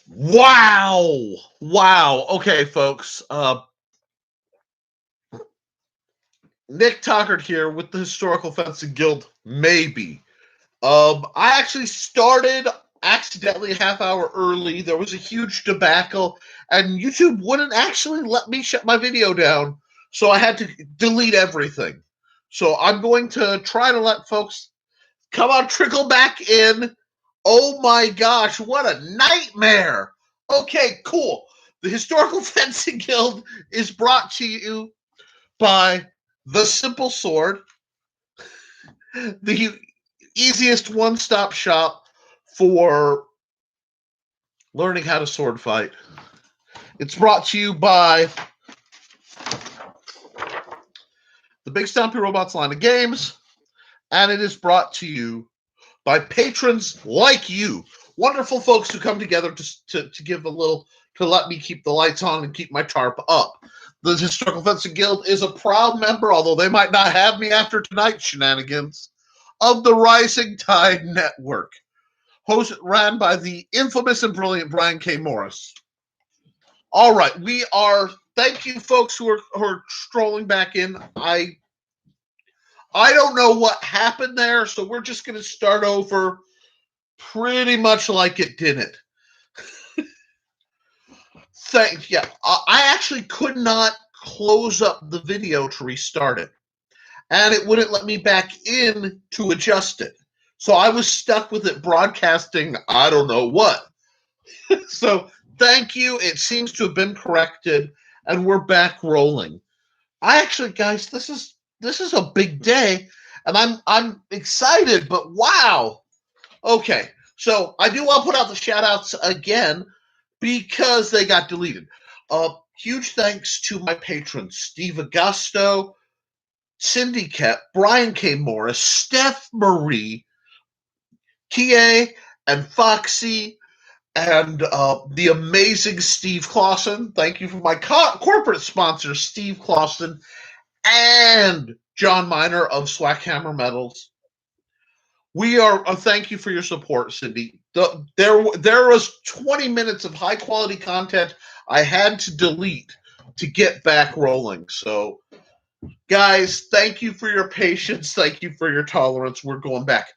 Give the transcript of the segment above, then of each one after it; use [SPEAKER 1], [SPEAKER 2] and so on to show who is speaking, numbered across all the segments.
[SPEAKER 1] Wow. Wow. Okay, folks. Nick Tuckert here with the Historical Fencing Guild. Maybe. I actually started accidentally a half hour early. There was a huge debacle, and YouTube wouldn't actually let me shut my video down, so I had to delete everything. So I'm going to try to let folks come on, trickle back in. Oh my gosh, what a nightmare! Okay, cool. The Historical Fencing Guild is brought to you by The Simple Sword, the easiest one-stop shop for learning how to sword fight. It's brought to you by the Big Stumpy Robots line of games, and it is brought to you by patrons like you, wonderful folks who come together to give a little, to let me keep the lights on and keep my tarp up. The Historical Fencing Guild is a proud member, although they might not have me after tonight's shenanigans, of the Rising Tide Network, ran by the infamous and brilliant Brian K. Morris. All right, thank you folks who are strolling back in. I don't know what happened there, so we're just going to start over pretty much like it didn't. I actually could not close up the video to restart it, and it wouldn't let me back in to adjust it. So I was stuck with it broadcasting I don't know what. So thank you. It seems to have been corrected, and we're back rolling. Guys, this is a big day, and I'm excited, but wow. Okay, so I do want to put out the shout-outs again because they got deleted. Huge thanks to my patrons, Steve Augosto, Cindy Kep, Brian K. Morris, Stef Mari, Kǎijié, and Foxy, and the amazing Steve Clausen. Thank you for my corporate sponsor, Steve Clausen, and John Miner of Swakhammer Metals. Thank you for your support, Cindy. There was 20 minutes of high quality content I had to delete to get back rolling. So, guys, thank you for your patience. Thank you for your tolerance. We're going back.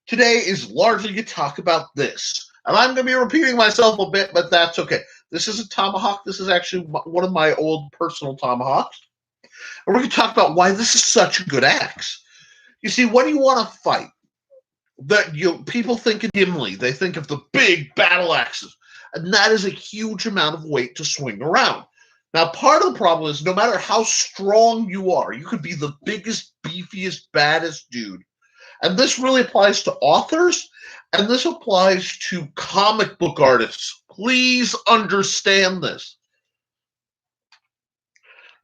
[SPEAKER 1] Today is largely to talk about this. And I'm going to be repeating myself a bit, but that's okay. This is a tomahawk. This is actually one of my old personal tomahawks. And we're going to talk about why this is such a good axe. You see, when you want to fight, people think of Gimli, they think of the big battle axes, and that is a huge amount of weight to swing around. Now, part of the problem is no matter how strong you are, you could be the biggest, beefiest, baddest dude. And this really applies to authors, and this applies to comic book artists. Please understand this.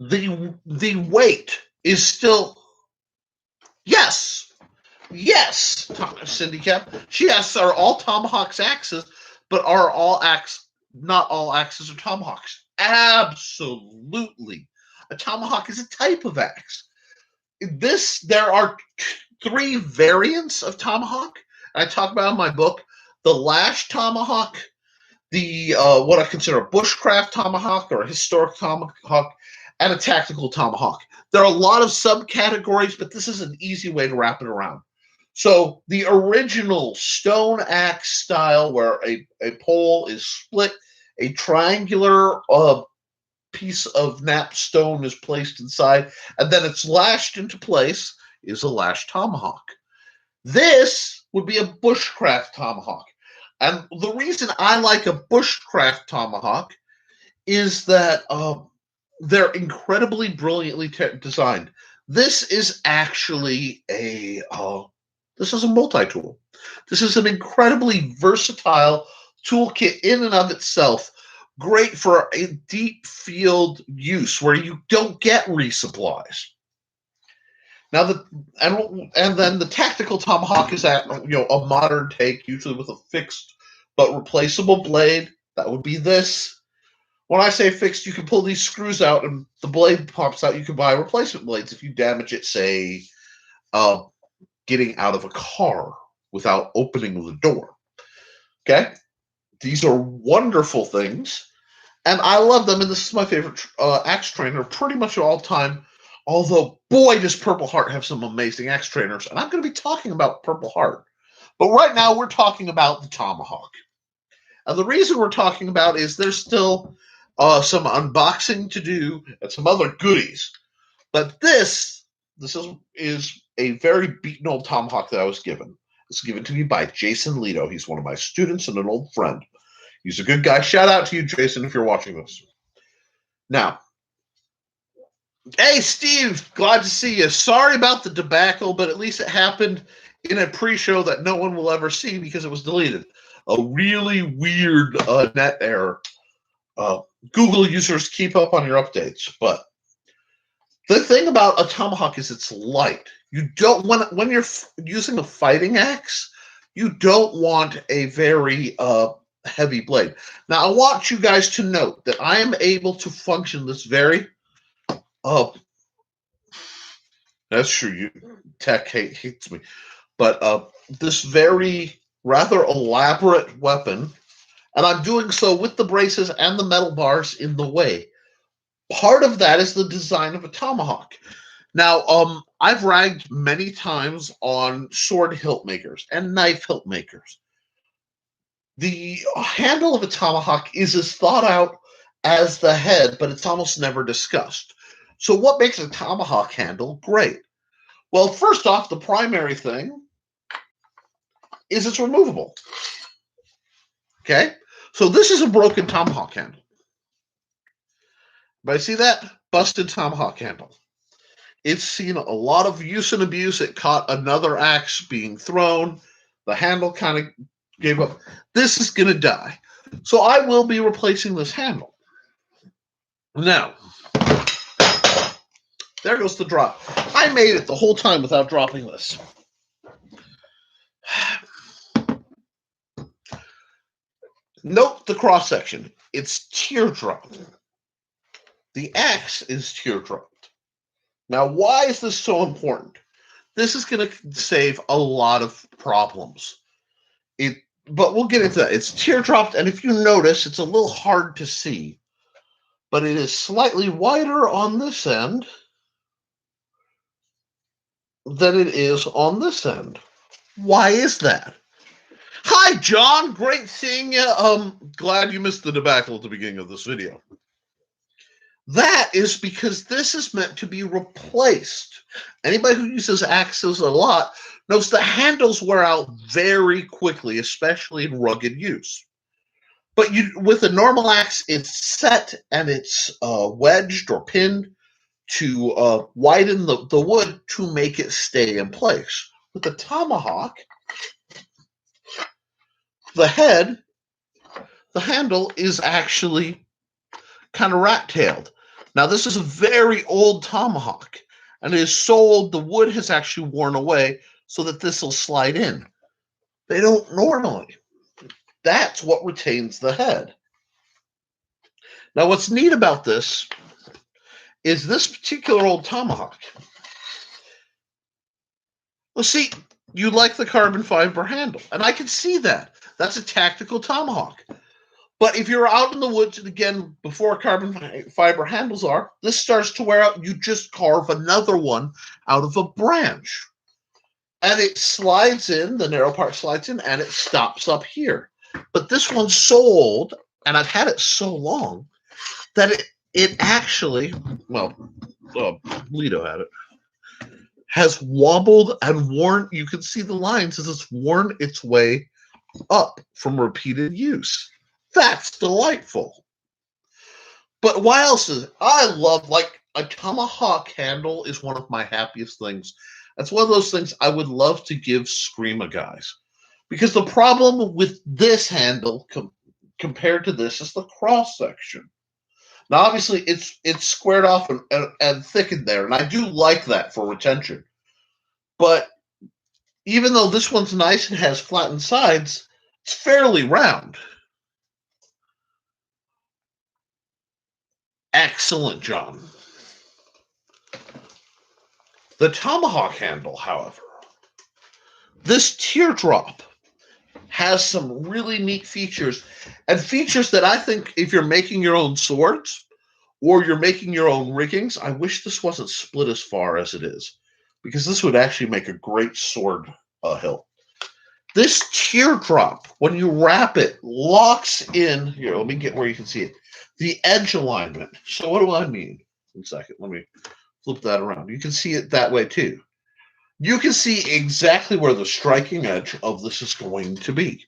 [SPEAKER 1] The weight is still, yes, Cindy Cap. She asks, are all tomahawks axes, but are not all axes are tomahawks? Absolutely. A tomahawk is a type of axe. There are 3 variants of tomahawk. I talk about in my book: the lash tomahawk, the what I consider a bushcraft tomahawk or a historic tomahawk, and a tactical tomahawk. There are a lot of subcategories, but this is an easy way to wrap it around. So the original stone axe style, where a pole is split, a triangular piece of knapped stone is placed inside, and then it's lashed into place, is a lash tomahawk. This would be a bushcraft tomahawk. And the reason I like a bushcraft tomahawk is that they're incredibly brilliantly designed. This is actually this is a multi-tool. This is an incredibly versatile toolkit in and of itself, great for a deep field use where you don't get resupplies. Now, and then the tactical tomahawk is a modern take, usually with a fixed but replaceable blade. That would be this. When I say fixed, you can pull these screws out and the blade pops out. You can buy replacement blades if you damage it, say, getting out of a car without opening the door. Okay? These are wonderful things, and I love them, and this is my favorite axe trainer pretty much all time. Although, boy, does Purple Heart have some amazing axe trainers, and I'm going to be talking about Purple Heart. But right now, we're talking about the Tomahawk. And the reason we're talking about is there's still some unboxing to do and some other goodies. But this is a very beaten old Tomahawk that I was given. It's given to me by Jason Leto. He's one of my students and an old friend. He's a good guy. Shout out to you, Jason, if you're watching this. Now, hey, Steve, glad to see you. Sorry about the debacle, but at least it happened in a pre-show that no one will ever see because it was deleted. A really weird net error. Google users, keep up on your updates. But the thing about a Tomahawk is it's light. You don't when you're using a fighting axe, you don't want a very heavy blade. Now, I want you guys to note that I am able to function this very that's true. You tech hates me, but this very rather elaborate weapon, and I'm doing so with the braces and the metal bars in the way. Part of that is the design of a tomahawk. Now, I've ragged many times on sword hilt makers and knife hilt makers. The handle of a tomahawk is as thought out as the head, but it's almost never discussed. So what makes a tomahawk handle great? Well, first off, the primary thing is it's removable. Okay? So this is a broken tomahawk handle. But I see that? Busted tomahawk handle. It's seen a lot of use and abuse. It caught another axe being thrown. The handle kind of gave up. This is going to die. So I will be replacing this handle. Now, there goes the drop. I made it the whole time without dropping this. Note the cross section. It's teardrop. The axe is teardropped. Now, why is this so important? This is going to save a lot of problems. But we'll get into that. It's teardropped, and if you notice, it's a little hard to see. But it is slightly wider on this end than it is on this end. Why is that? Hi, John. Great seeing you. Glad you missed the debacle at the beginning of this video. That is because this is meant to be replaced. Anybody who uses axes a lot knows the handles wear out very quickly, especially in rugged use. But with a normal axe, it's set and it's wedged or pinned to widen the wood to make it stay in place. With the tomahawk, the handle is actually kind of rat-tailed. Now, this is a very old tomahawk, and it is so old the wood has actually worn away so that this will slide in. They don't normally. That's what retains the head. Now, what's neat about this is this particular old tomahawk. Well, see, you like the carbon fiber handle, and I can see that. That's a tactical tomahawk. But if you're out in the woods, and again, before carbon fiber handles are, this starts to wear out. You just carve another one out of a branch. And it slides in, the narrow part slides in, and it stops up here. But this one's so old, and I've had it so long, that it actually, well, Leto had it, has wobbled and worn, you can see the lines as it's worn its way up from repeated use. That's delightful. But what else is it? I love, like, a tomahawk handle is one of my happiest things. That's one of those things I would love to give Screama guys. Because the problem with this handle compared to this is the cross section. Now, obviously, it's squared off and thickened there, and I do like that for retention. But even though this one's nice and has flattened sides, it's fairly round. Excellent, John. The tomahawk handle, however, this teardrop has some really neat features, and features that I think if you're making your own swords or you're making your own riggings, I wish this wasn't split as far as it is, because this would actually make a great sword hilt. This teardrop, when you wrap it, locks in. Here, let me get where you can see it. The edge alignment. So what do I mean? 1 second. Let me flip that around. You can see it that way too. You can see exactly where the striking edge of this is going to be.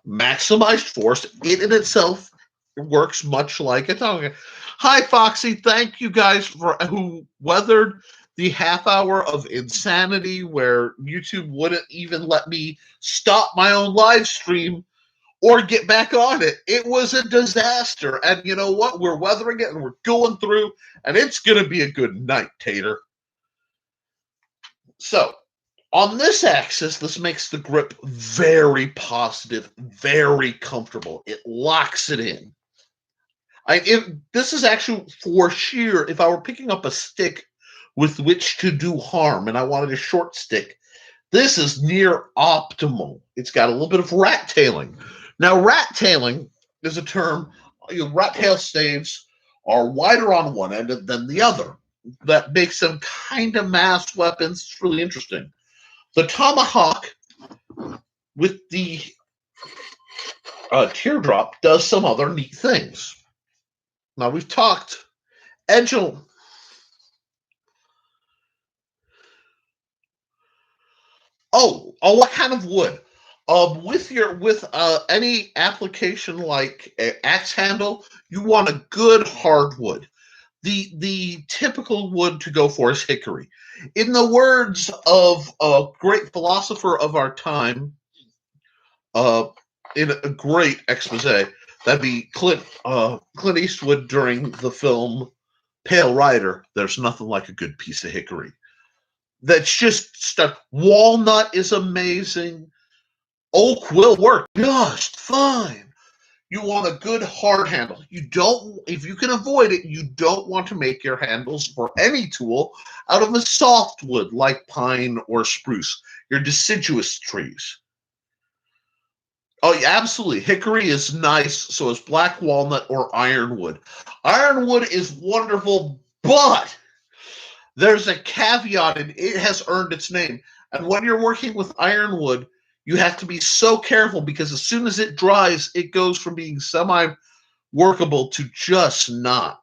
[SPEAKER 1] Maximized force. It in itself works much like a tongue. Hi, Foxy. Thank you guys for who weathered the half hour of insanity where YouTube wouldn't even let me stop my own live stream or get back on it. It was a disaster. And you know what? We're weathering it and we're going through, and it's going to be a good night, Tater. So, on this axis, this makes the grip very positive, very comfortable. It locks it in. This is actually for sheer, if I were picking up a stick with which to do harm and I wanted a short stick, this is near optimal. It's got a little bit of rat tailing. Now, rat tailing is a term, rat tail staves are wider on one end than the other. That makes them kind of mass weapons. It's really interesting. The tomahawk with the teardrop does some other neat things. Now, we've talked edge. Oh, what kind of wood? With any application like axe handle, you want a good hardwood. The typical wood to go for is hickory. In the words of a great philosopher of our time, in a great expose, that'd be Clint Eastwood during the film Pale Rider. There's nothing like a good piece of hickory. That's just stuff. Walnut is amazing. Oak will work just fine. You want a good hard handle. You don't, if you can avoid it, you don't want to make your handles for any tool out of a soft wood like pine or spruce, your deciduous trees. Oh, yeah, absolutely. Hickory is nice, so is black walnut or ironwood. Ironwood is wonderful, but there's a caveat, and it has earned its name. And when you're working with ironwood, you have to be so careful because as soon as it dries, it goes from being semi-workable to just not.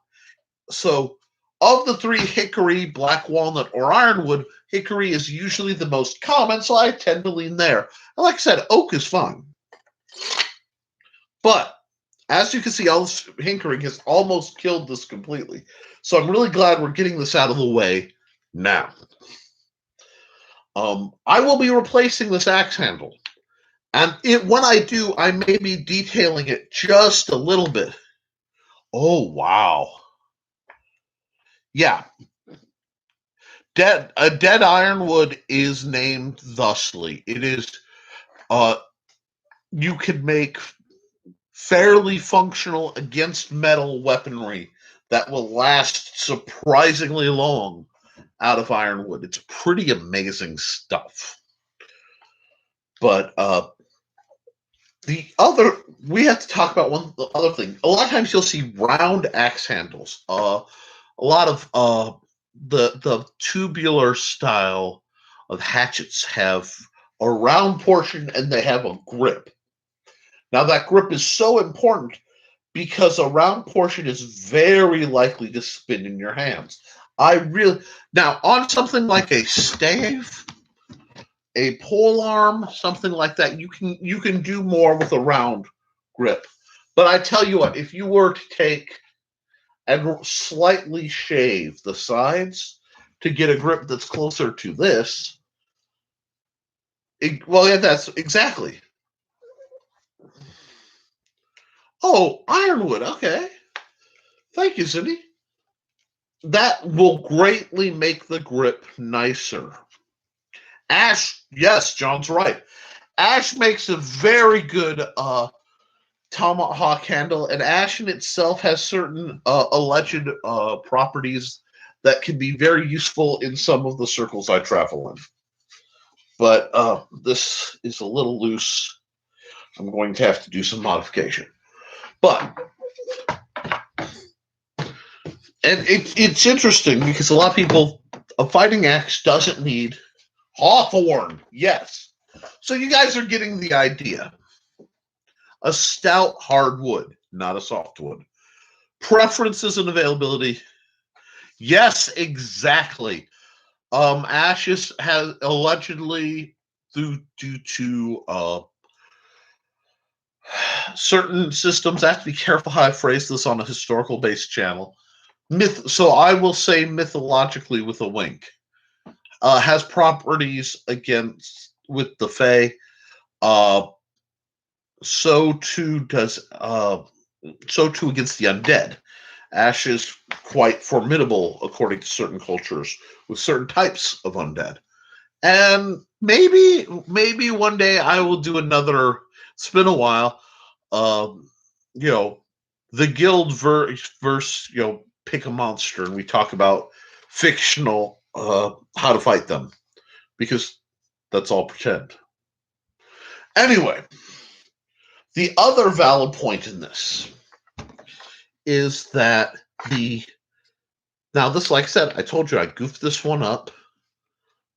[SPEAKER 1] So, of the three, hickory, black walnut, or ironwood, hickory is usually the most common, so I tend to lean there. And like I said, oak is fine. But, as you can see, all this hinkering has almost killed this completely. So I'm really glad we're getting this out of the way now. I will be replacing this axe handle. And when I do, I may be detailing it just a little bit. Oh, wow. Yeah. A dead ironwood is named thusly. It is, you can make fairly functional against metal weaponry that will last surprisingly long out of ironwood. It's pretty amazing stuff. But we have to talk about the other thing. A lot of times you'll see round axe handles. A lot of the tubular style of hatchets have a round portion and they have a grip. Now that grip is so important because a round portion is very likely to spin in your hands. Now on something like a stave, a pole arm, something like that, you can do more with a round grip. But I tell you what, if you were to take and slightly shave the sides to get a grip that's closer to this, yeah, that's exactly. Oh, ironwood. Okay. Thank you, Cindy. That will greatly make the grip nicer. Ash, yes, John's right. Ash makes a very good tomahawk handle, and ash in itself has certain alleged properties that can be very useful in some of the circles I travel in. But this is a little loose. I'm going to have to do some modification. But, and it's interesting because a lot of people, a fighting axe doesn't need hawthorn. Yes. So you guys are getting the idea. A stout hardwood, not a softwood. Preferences and availability. Yes, exactly. Ashes has allegedly, due to certain systems, I have to be careful how I phrase this on a historical based channel. So I will say mythologically with a wink. Has properties against with the Fae. So too against the undead. Ash is quite formidable according to certain cultures with certain types of undead. And maybe one day I will do another. It's been a while. The guild verse, pick a monster, and we talk about fictional how to fight them, because that's all pretend. Anyway, the other valid point in this is that this, like I said, I told you I goofed this one up,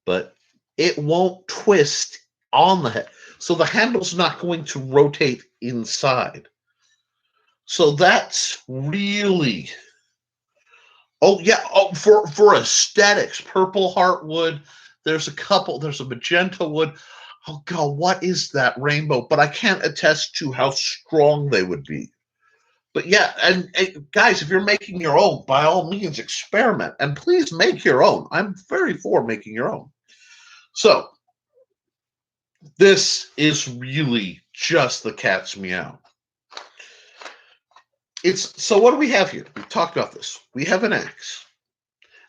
[SPEAKER 1] but it won't twist on the head. So the handle's not going to rotate inside. So that's really, for aesthetics, purple heartwood, there's a magenta wood. Oh God, what is that rainbow? But I can't attest to how strong they would be. But yeah, and guys, if you're making your own, by all means, experiment. And please make your own. I'm very for making your own. So, this is really just the cat's meow. So what do we have here? We've talked about this. We have an axe.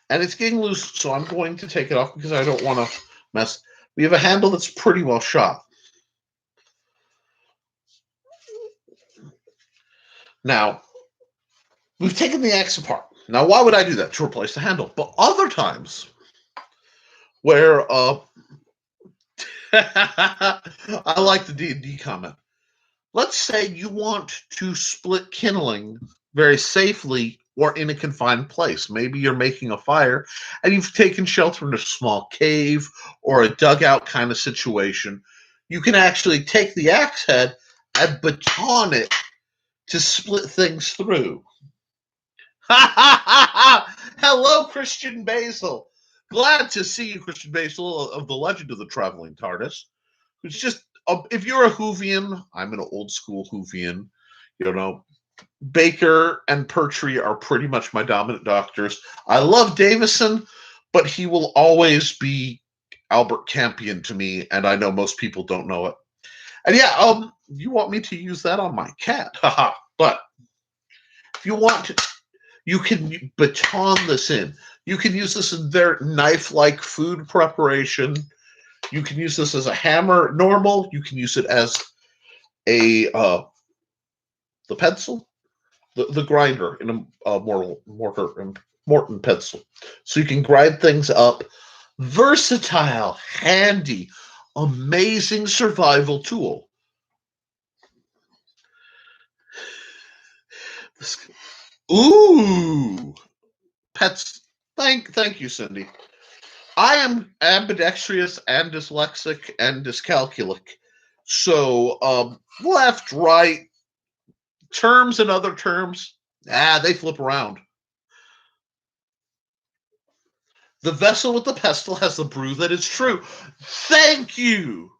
[SPEAKER 1] And it's getting loose, so I'm going to take it off because I don't want to mess. We have a handle that's pretty well shot. Now, we've taken the axe apart. Now, why would I do that? To replace the handle. But other times where I like the D&D comment. Let's say you want to split kindling very safely or in a confined place. Maybe you're making a fire and you've taken shelter in a small cave or a dugout kind of situation. You can actually take the axe head and baton it to split things through. Hello, Christian Basil. Glad to see you, Christian Basil, of the Legend of the Traveling TARDIS. It's just, if you're a Whovian, I'm an old school Whovian. Baker and Pertwee are pretty much my dominant doctors. I love Davison, but he will always be Albert Campion to me, and I know most people don't know it. And yeah, you want me to use that on my cat? Haha. But if you want to, you can baton this in. You can use this in their knife-like food preparation. You can use this as a hammer, normal. You can use it as the pencil, the grinder in a Morton pencil. So you can grind things up. Versatile, handy, amazing survival tool. Ooh, pets. Thank you, Cindy. I am ambidextrous and dyslexic and dyscalculic. So left, right, terms and other terms, they flip around. The vessel with the pestle has the brew that is true. Thank you.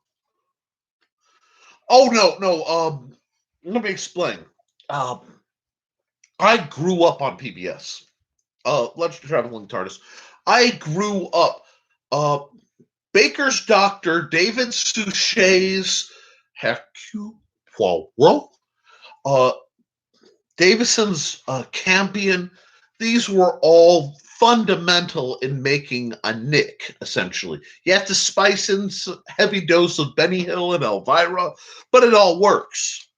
[SPEAKER 1] Oh, no. Let me explain. I grew up on PBS. Legend of Traveling TARDIS. I grew up. Baker's Doctor, David Suchet's Hercule Poirot, Davison's Campion. These were all fundamental in making a Nick, essentially. You have to spice in a heavy dose of Benny Hill and Elvira, but it all works.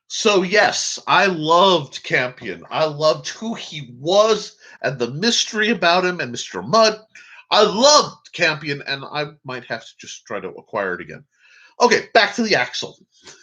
[SPEAKER 1] So yes, I loved Campion. I loved who he was and the mystery about him and Mr. Mudd. I loved Campion, and I might have to just try to acquire it again. Okay, back to the axle.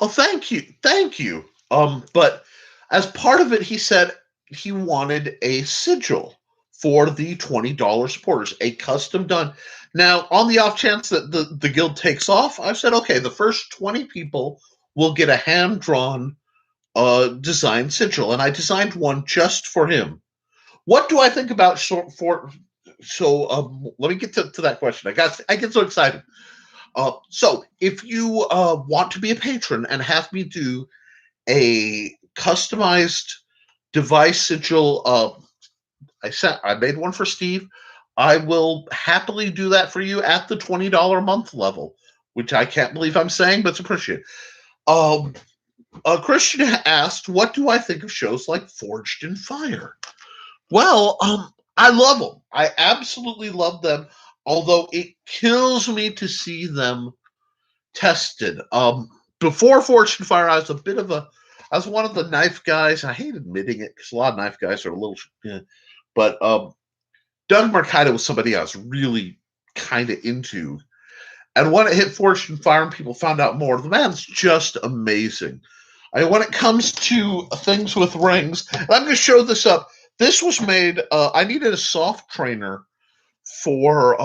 [SPEAKER 1] Oh, thank you. Thank you. But as part of it, he said he wanted a sigil for the $20 supporters, a custom done. Now, on the off chance that the guild takes off, I've said, okay, the first 20 people will get a hand-drawn design sigil, and I designed one just for him. What do I think about let me get to that question. I get so excited. So if you want to be a patron and have me do a customized device sigil, I made one for Steve. I will happily do that for you at the $20 a month level, which I can't believe I'm saying, but it's appreciated. Christian asked, what do I think of shows like Forged in Fire? Well, I love them. I absolutely love them, although it kills me to see them tested. Before Forged in Fire, I was one of the knife guys. I hate admitting it because a lot of knife guys are a little, but Doug Marcaida was somebody I was really kind of into. And when it hit Forged in Fire and people found out more, the man's just amazing. When it comes to things with rings, and I'm going to show this up. This was made, I needed a soft trainer for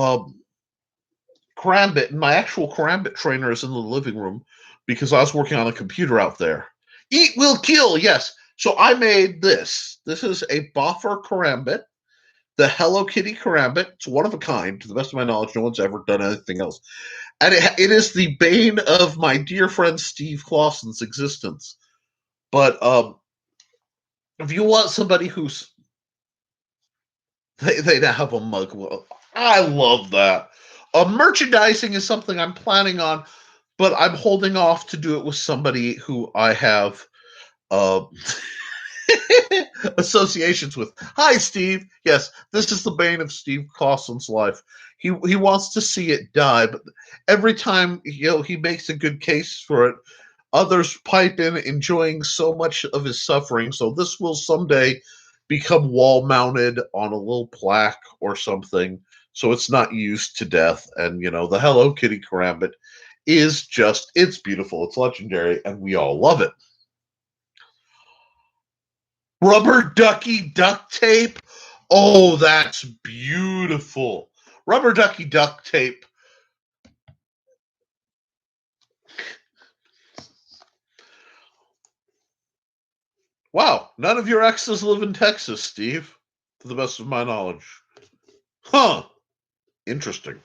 [SPEAKER 1] Karambit, and my actual Karambit trainer is in the living room because I was working on a computer out there. Eat will kill, yes. So I made this. This is a Boffer Karambit, the Hello Kitty Karambit. It's one of a kind. To the best of my knowledge, no one's ever done anything else. And it is the bane of my dear friend Steve Clausen's existence. But if you want somebody who's they now have a mug. Well, I love that. Merchandising is something I'm planning on, but I'm holding off to do it with somebody who I have associations with. Hi, Steve. Yes, this is the bane of Steve Clausen's life. He wants to see it die, but every time he makes a good case for it, others pipe in, enjoying so much of his suffering. So this will someday become wall mounted on a little plaque or something, so it's not used to death. And the Hello Kitty Karambit is it's beautiful, it's legendary, and we all love it. Rubber ducky duct tape. Oh, that's beautiful. Rubber ducky duct tape. Wow, none of your exes live in Texas, Steve, to the best of my knowledge. Huh. Interesting.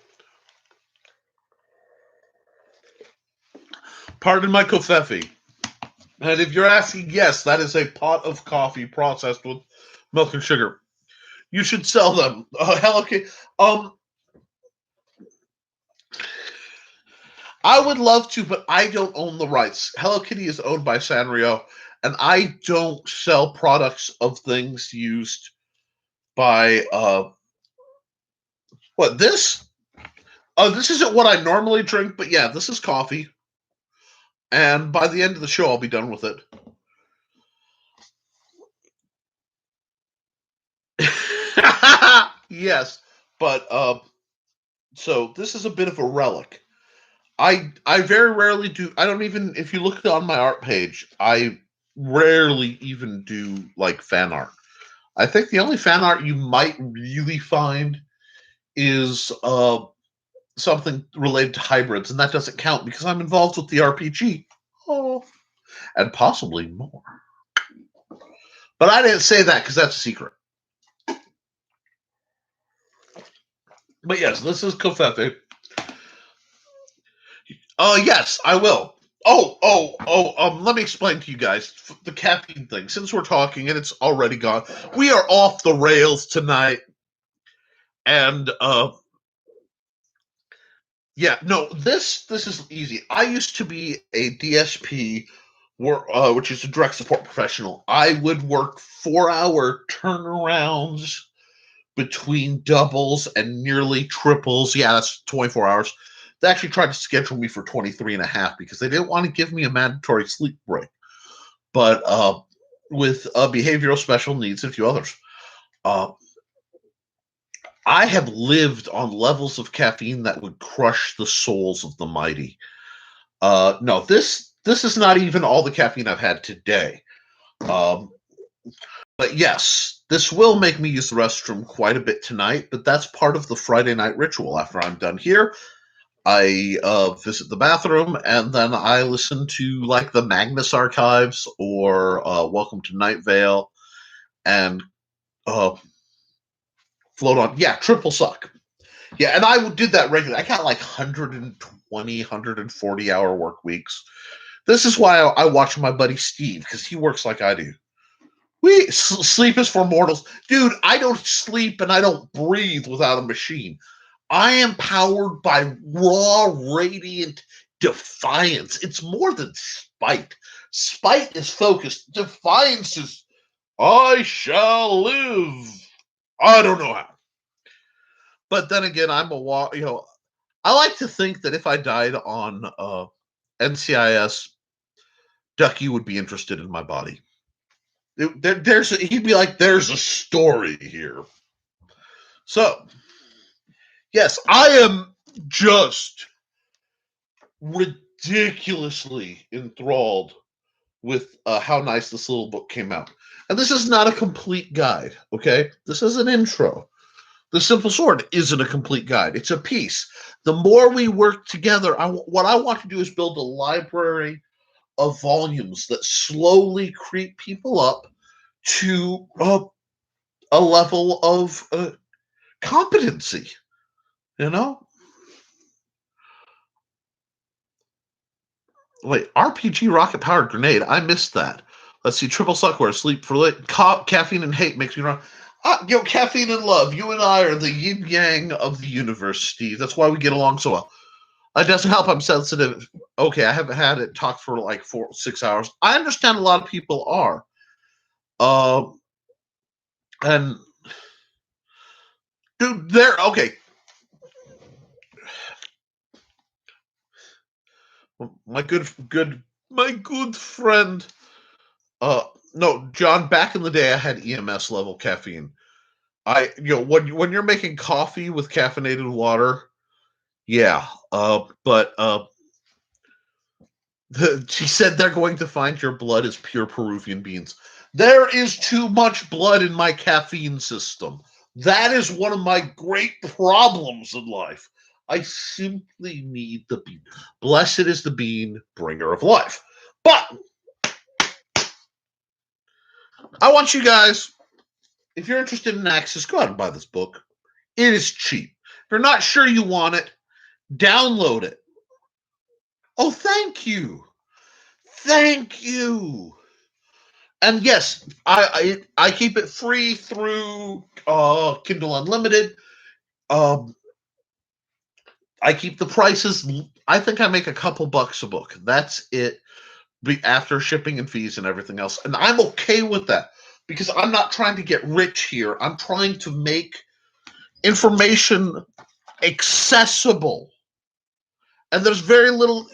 [SPEAKER 1] Pardon my kofefi. And if you're asking, yes, that is a pot of coffee processed with milk and sugar. You should sell them. Hello Kitty. I would love to, but I don't own the rights. Hello Kitty is owned by Sanrio, and I don't sell products of things used by what this? This isn't what I normally drink, but yeah, this is coffee. And by the end of the show, I'll be done with it. Yes, but so this is a bit of a relic. I very rarely do. I don't even, if you look on my art page, I rarely even do like fan art. I think the only fan art you might really find is something related to hybrids, and that doesn't count because I'm involved with the RPG. Oh, and possibly more. But I didn't say that because that's a secret. But yes, this is Kofefe. Yes, I will. Let me explain to you guys the caffeine thing. Since we're talking and it's already gone, we are off the rails tonight. And yeah, no, this is easy. I used to be a DSP, which is a direct support professional. I would work 4-hour turnarounds between doubles and nearly triples. Yeah, that's 24 hours. They actually tried to schedule me for 23 and a half because they didn't want to give me a mandatory sleep break. But with behavioral special needs and a few others, I have lived on levels of caffeine that would crush the souls of the mighty. No, this is not even all the caffeine I've had today. But yes, this will make me use the restroom quite a bit tonight, but that's part of the Friday night ritual. After I'm done here, I visit the bathroom, and then I listen to like the Magnus Archives or Welcome to Night Vale, and float on. Yeah, triple suck. Yeah, and I did that regularly. I got like 120, 140 hour work weeks. This is why I watch my buddy Steve, because he works like I do. Sleep is for mortals. Dude, I don't sleep and I don't breathe without a machine. I am powered by raw, radiant defiance. It's more than spite. Spite is focused. Defiance is, I shall live. I don't know how. But then again, I like to think that if I died on NCIS, Ducky would be interested in my body. He'd be like, there's a story here. So, yes, I am just ridiculously enthralled with how nice this little book came out. And this is not a complete guide, okay? This is an intro. The Simple Sword isn't a complete guide. It's a piece. The more we work together, what I want to do is build a library of volumes that slowly creep people up to a level of competency, you know? Wait, RPG rocket powered grenade. I missed that. Let's see. Triple suckware, sleep for lit. Caffeine and hate makes me run. Caffeine and love. You and I are the yin yang of the universe, Steve. That's why we get along so well. It doesn't help. I'm sensitive. Okay, I haven't had it talk for like 6 hours. I understand a lot of people are. And dude, okay. My good friend. No, John. Back in the day, I had EMS level caffeine. When you're making coffee with caffeinated water, yeah. But she said they're going to find your blood as pure Peruvian beans. There is too much blood in my caffeine system. That is one of my great problems in life. I simply need the bean. Blessed is the bean, bringer of life. But I want you guys, if you're interested in Axis, go out and buy this book. It is cheap. If you're not sure you want it, download it. Oh, thank you. Thank you. And yes, I keep it free through Kindle Unlimited. I keep the prices. I think I make a couple bucks a book. That's it. After shipping and fees and everything else. And I'm okay with that because I'm not trying to get rich here. I'm trying to make information accessible. And there's very little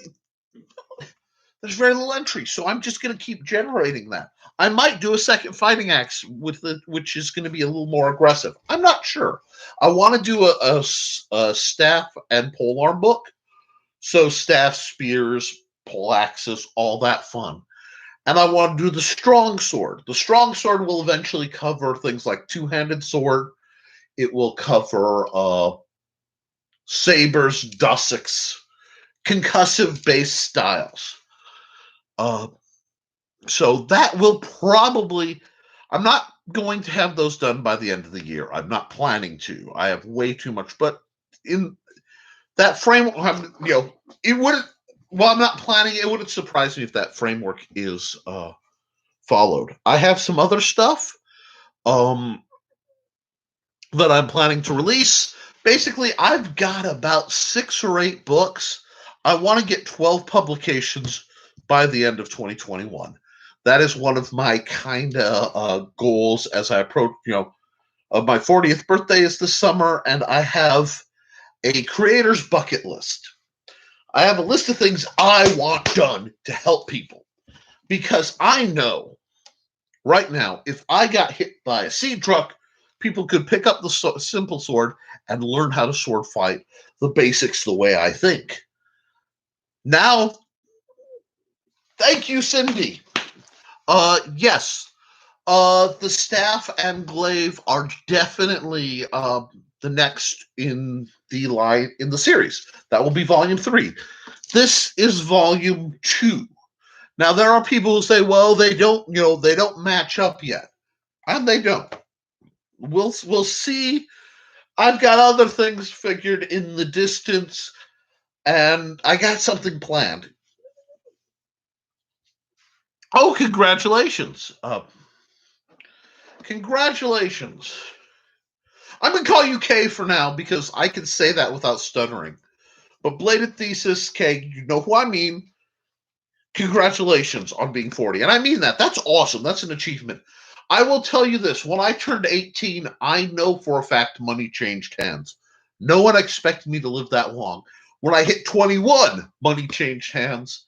[SPEAKER 1] entry. So I'm just going to keep generating that. I might do a second fighting axe which is going to be a little more aggressive. I'm not sure. I want to do a staff and polearm book. So staff, spears, pole axes, all that fun. And I want to do the strong sword. The strong sword will eventually cover things like two-handed sword. It will cover sabers, dussocks, concussive-based styles. So that will probably, I'm not going to have those done by the end of the year. I'm not planning to. I have way too much, but in that framework, it wouldn't, well, I'm not planning, it wouldn't surprise me if that framework is followed. I have some other stuff that I'm planning to release. Basically, I've got about 6 or 8 books. I want to get 12 publications by the end of 2021. That is one of my kind of goals as I approach, my 40th birthday is this summer, and I have a creator's bucket list. I have a list of things I want done to help people. Because I know right now, if I got hit by a seed truck, people could pick up the simple sword and learn how to sword fight the basics the way I think. Now, thank you, Cindy. Yes, the staff and glaive are definitely the next in the line in the series. That will be volume 3. This is volume 2. Now there are people who say, well, they don't match up yet. And they don't. We'll see. I've got other things figured in the distance, and I got something planned. Oh, congratulations. Congratulations. I'm going to call you Kay for now because I can say that without stuttering. But Bladed Thesis, Kay, you know who I mean. Congratulations on being 40. And I mean that. That's awesome. That's an achievement. I will tell you this. When I turned 18, I know for a fact money changed hands. No one expected me to live that long. When I hit 21, money changed hands.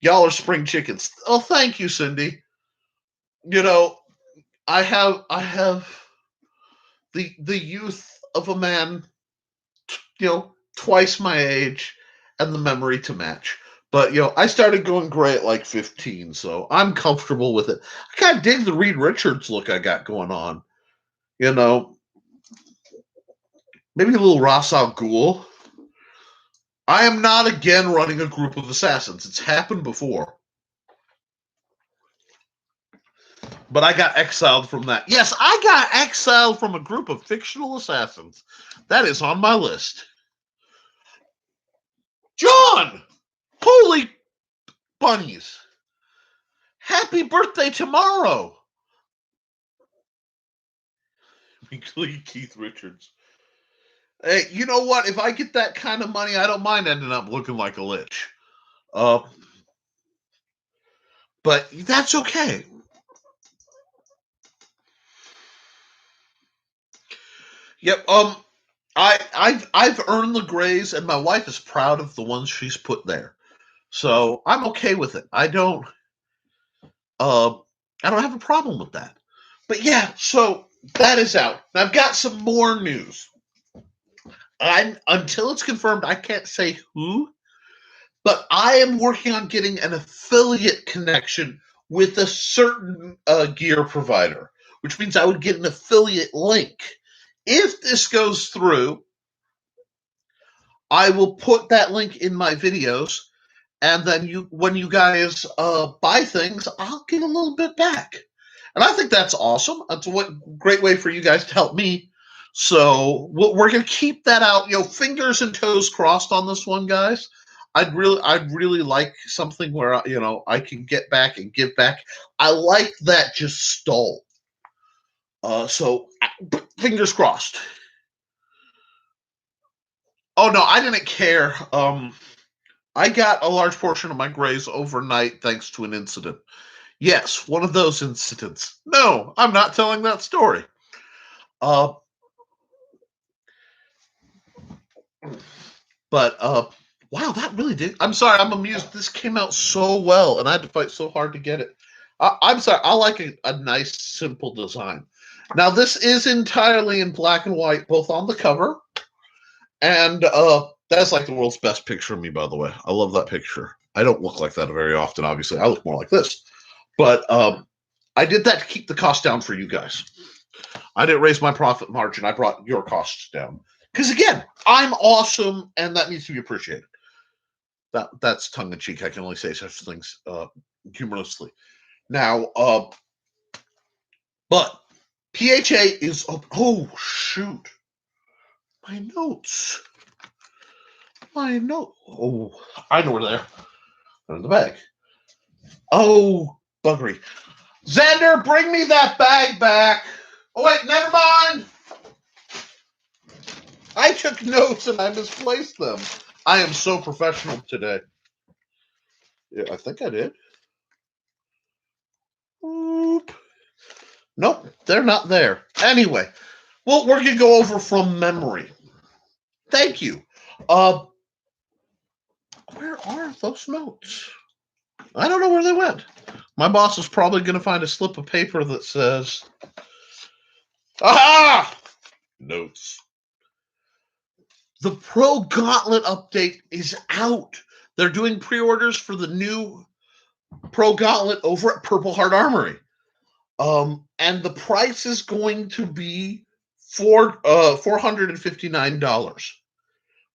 [SPEAKER 1] Y'all are spring chickens. Oh, thank you, Cindy. You know, I have the youth of a man, twice my age, and the memory to match. But I started going gray at like 15, so I'm comfortable with it. I kind of dig the Reed Richards look I got going on. Maybe a little Ra's al Ghul. I am not again running a group of assassins. It's happened before. But I got exiled from that. Yes, I got exiled from a group of fictional assassins. That is on my list. John! Holy bunnies! Happy birthday tomorrow! Keith Richards. Hey, you know what? If I get that kind of money, I don't mind ending up looking like a lich. But that's okay. Yep. I've earned the grays, and my wife is proud of the ones she's put there. So I'm okay with it. I don't have a problem with that. But yeah, so that is out. I've got some more news. Until it's confirmed, I can't say who, but I am working on getting an affiliate connection with a certain gear provider, which means I would get an affiliate link. If this goes through, I will put that link in my videos, and then when you guys buy things, I'll get a little bit back. And I think that's awesome. That's a great way for you guys to help me. So we're going to keep that out. Fingers and toes crossed on this one, guys. I'd really like something where I can get back and give back. I like that just stall. So fingers crossed. Oh no, I didn't care. I got a large portion of my grays overnight thanks to an incident. Yes, one of those incidents. No, I'm not telling that story. But wow, that really did. I'm sorry, I'm amused. This came out so well, and I had to fight so hard to get it. I'm sorry. I like a nice, simple design. Now, this is entirely in black and white, both on the cover, and that's like the world's best picture of me, by the way. I love that picture. I don't look like that very often, obviously. I look more like this. But I did that to keep the cost down for you guys. I didn't raise my profit margin. I brought your costs down. Because, again, I'm awesome, and that needs to be appreciated. That's tongue-in-cheek. I can only say such things humorously. Now, but PHA is... Oh, shoot. My notes. Oh, I know where they're. They're in the bag. Oh, buggery. Xander, bring me that bag back. Oh, wait, never mind. I took notes and I misplaced them. I am so professional today. Yeah, I think I did. Oop. Nope, they're not there. Anyway, well, we're going to go over from memory. Thank you. Where are those notes? I don't know where they went. My boss is probably going to find a slip of paper that says, Aha! Notes. The Pro Gauntlet update is out. They're doing pre-orders for the new Pro Gauntlet over at Purple Heart Armory. And the price is going to be $459,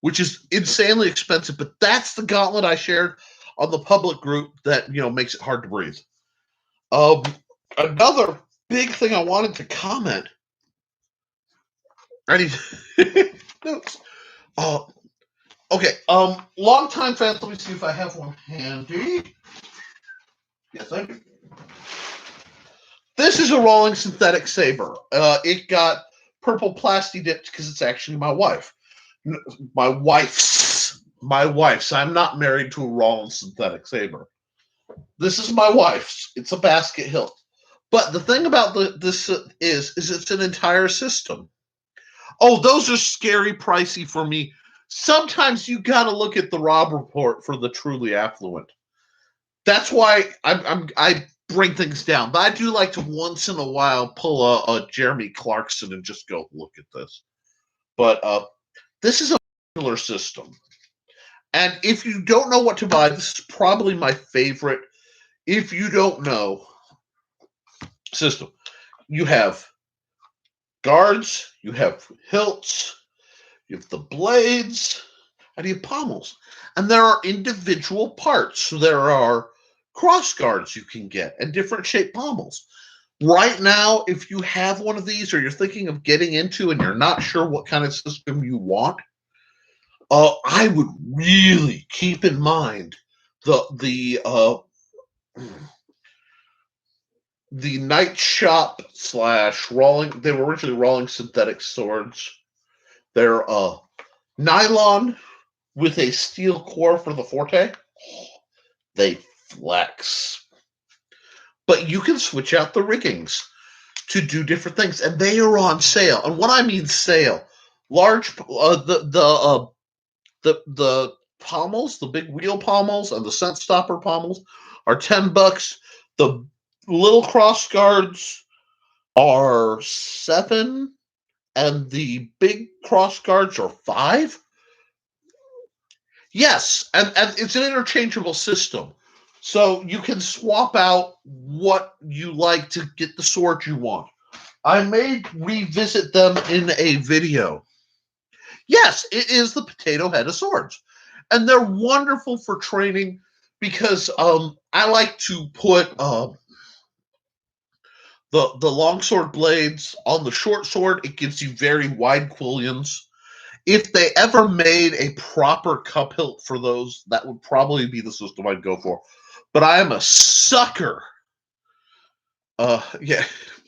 [SPEAKER 1] which is insanely expensive. But that's the gauntlet I shared on the public group that makes it hard to breathe. Another big thing I wanted to comment. Ready? Notes. Okay. Long-time fans. Let me see if I have one handy. Yes, I do. This is a rolling synthetic saber. It got purple plasti dipped because it's actually my wife. My wife's. I'm not married to a rolling synthetic saber. This is my wife's. It's a basket hilt. But the thing about this is it's an entire system. Oh, those are scary pricey for me. Sometimes you got to look at the Rob report for the truly affluent. That's why I bring things down. But I do like to once in a while pull a Jeremy Clarkson and just go, look at this. But this is a popular system. And if you don't know what to buy, this is probably my favorite. If you don't know system, you have guards, you have hilts, you have the blades, and you have pommels. And there are individual parts. So there are cross guards you can get and different shaped pommels. Right now, if you have one of these or you're thinking of getting into and you're not sure what kind of system you want, I would really keep in mind the Night Shop / rolling. They were originally rolling synthetic swords. They're nylon with a steel core for the forte. They flex. But you can switch out the riggings to do different things, and they are on sale. And what I mean sale, large the pommels, the big wheel pommels, and the scent stopper pommels are $10. The little cross guards are $7, and the big cross guards are $5. Yes, and it's an interchangeable system. So you can swap out what you like to get the sword you want. I may revisit them in a video. Yes, it is the potato head of swords. And they're wonderful for training because I like to put the longsword blades on the short sword. It gives you very wide quillions. If they ever made a proper cup hilt for those, that would probably be the system I'd go for. But I am a sucker,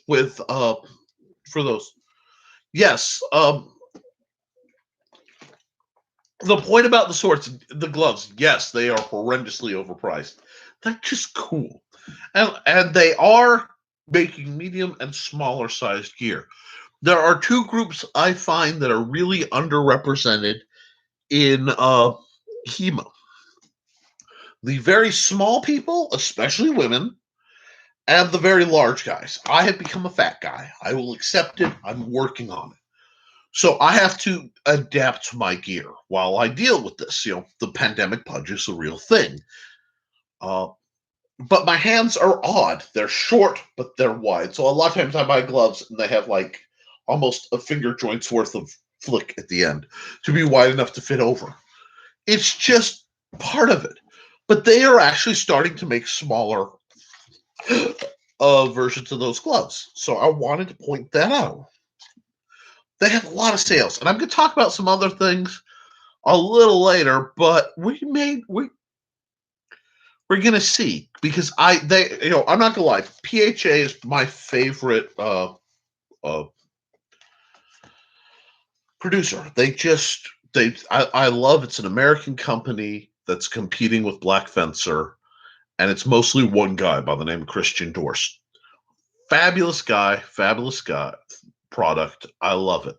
[SPEAKER 1] with for those. Yes, the point about the swords, the gloves, yes, they are horrendously overpriced. They're just cool, and they are making medium and smaller sized gear. There are two groups I find that are really underrepresented in HEMA. The very small people, especially women, and the very large guys. I have become a fat guy. I will accept it. I'm working on it. So I have to adapt my gear while I deal with this. The pandemic pudge is a real thing. But my hands are odd. They're short, but they're wide. So a lot of times I buy gloves and they have like almost a finger joint's worth of flick at the end to be wide enough to fit over. It's just part of it. But they are actually starting to make smaller versions of those gloves. So I wanted to point that out. They have a lot of sales. And I'm going to talk about some other things a little later, but we're going to see because I'm not gonna lie, PHA is my favorite producer. I love it's an American company that's competing with Black Fencer, and it's mostly one guy by the name of Christian Dorst. Fabulous guy product. I love it.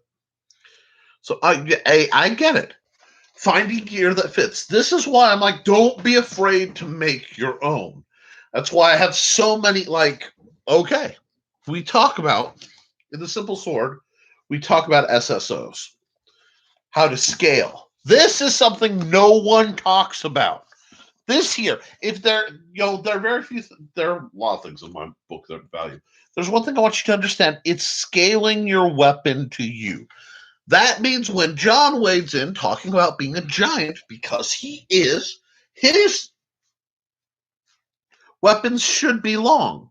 [SPEAKER 1] So I get it. Finding gear that fits. This is why I'm like, don't be afraid to make your own. That's why I have so many, we talk about in the simple sword, we talk about SSOs, how to scale. This is something no one talks about. This here, if there, there are very few, there are a lot of things in my book that value. There's one thing I want you to understand. It's scaling your weapon to you. That means when John wades in talking about being a giant, because he is, his weapons should be long.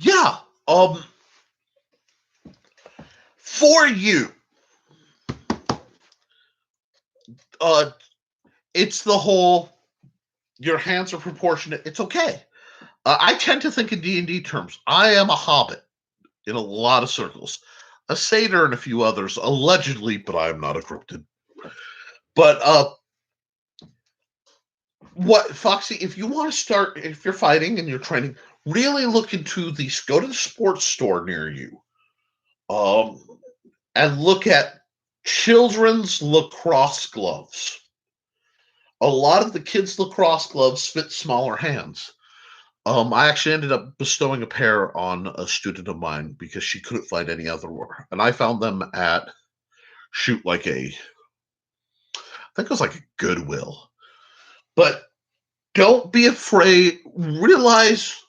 [SPEAKER 1] Yeah. For you, it's the whole, your hands are proportionate. It's okay. I tend to think in D&D terms. I am a hobbit in a lot of circles, a satyr and a few others, allegedly, but I am not a cryptid. But what, Foxy, if you want to start, if you're fighting and you're training, really look into these, go to the sports store near you, and look at children's lacrosse gloves. A lot of the kids' lacrosse gloves fit smaller hands. I actually ended up bestowing a pair on a student of mine because she couldn't find any other one. And I found them at I think it was like a Goodwill. But don't be afraid. Realize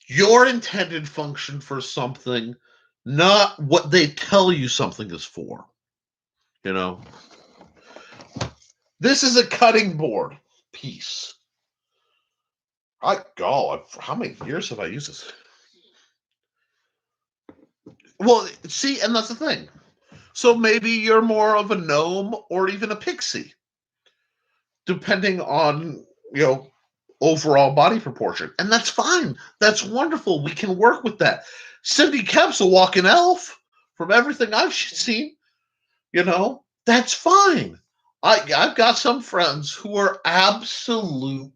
[SPEAKER 1] your intended function for something, not what they tell you something is for. This is a cutting board piece. How many years have I used this? Well, see, and that's the thing. So maybe you're more of a gnome or even a pixie, depending on, overall body proportion. And that's fine. That's wonderful. We can work with that. Cindy Kemp's a walking elf from everything I've seen. That's fine. I've got some friends who are absolute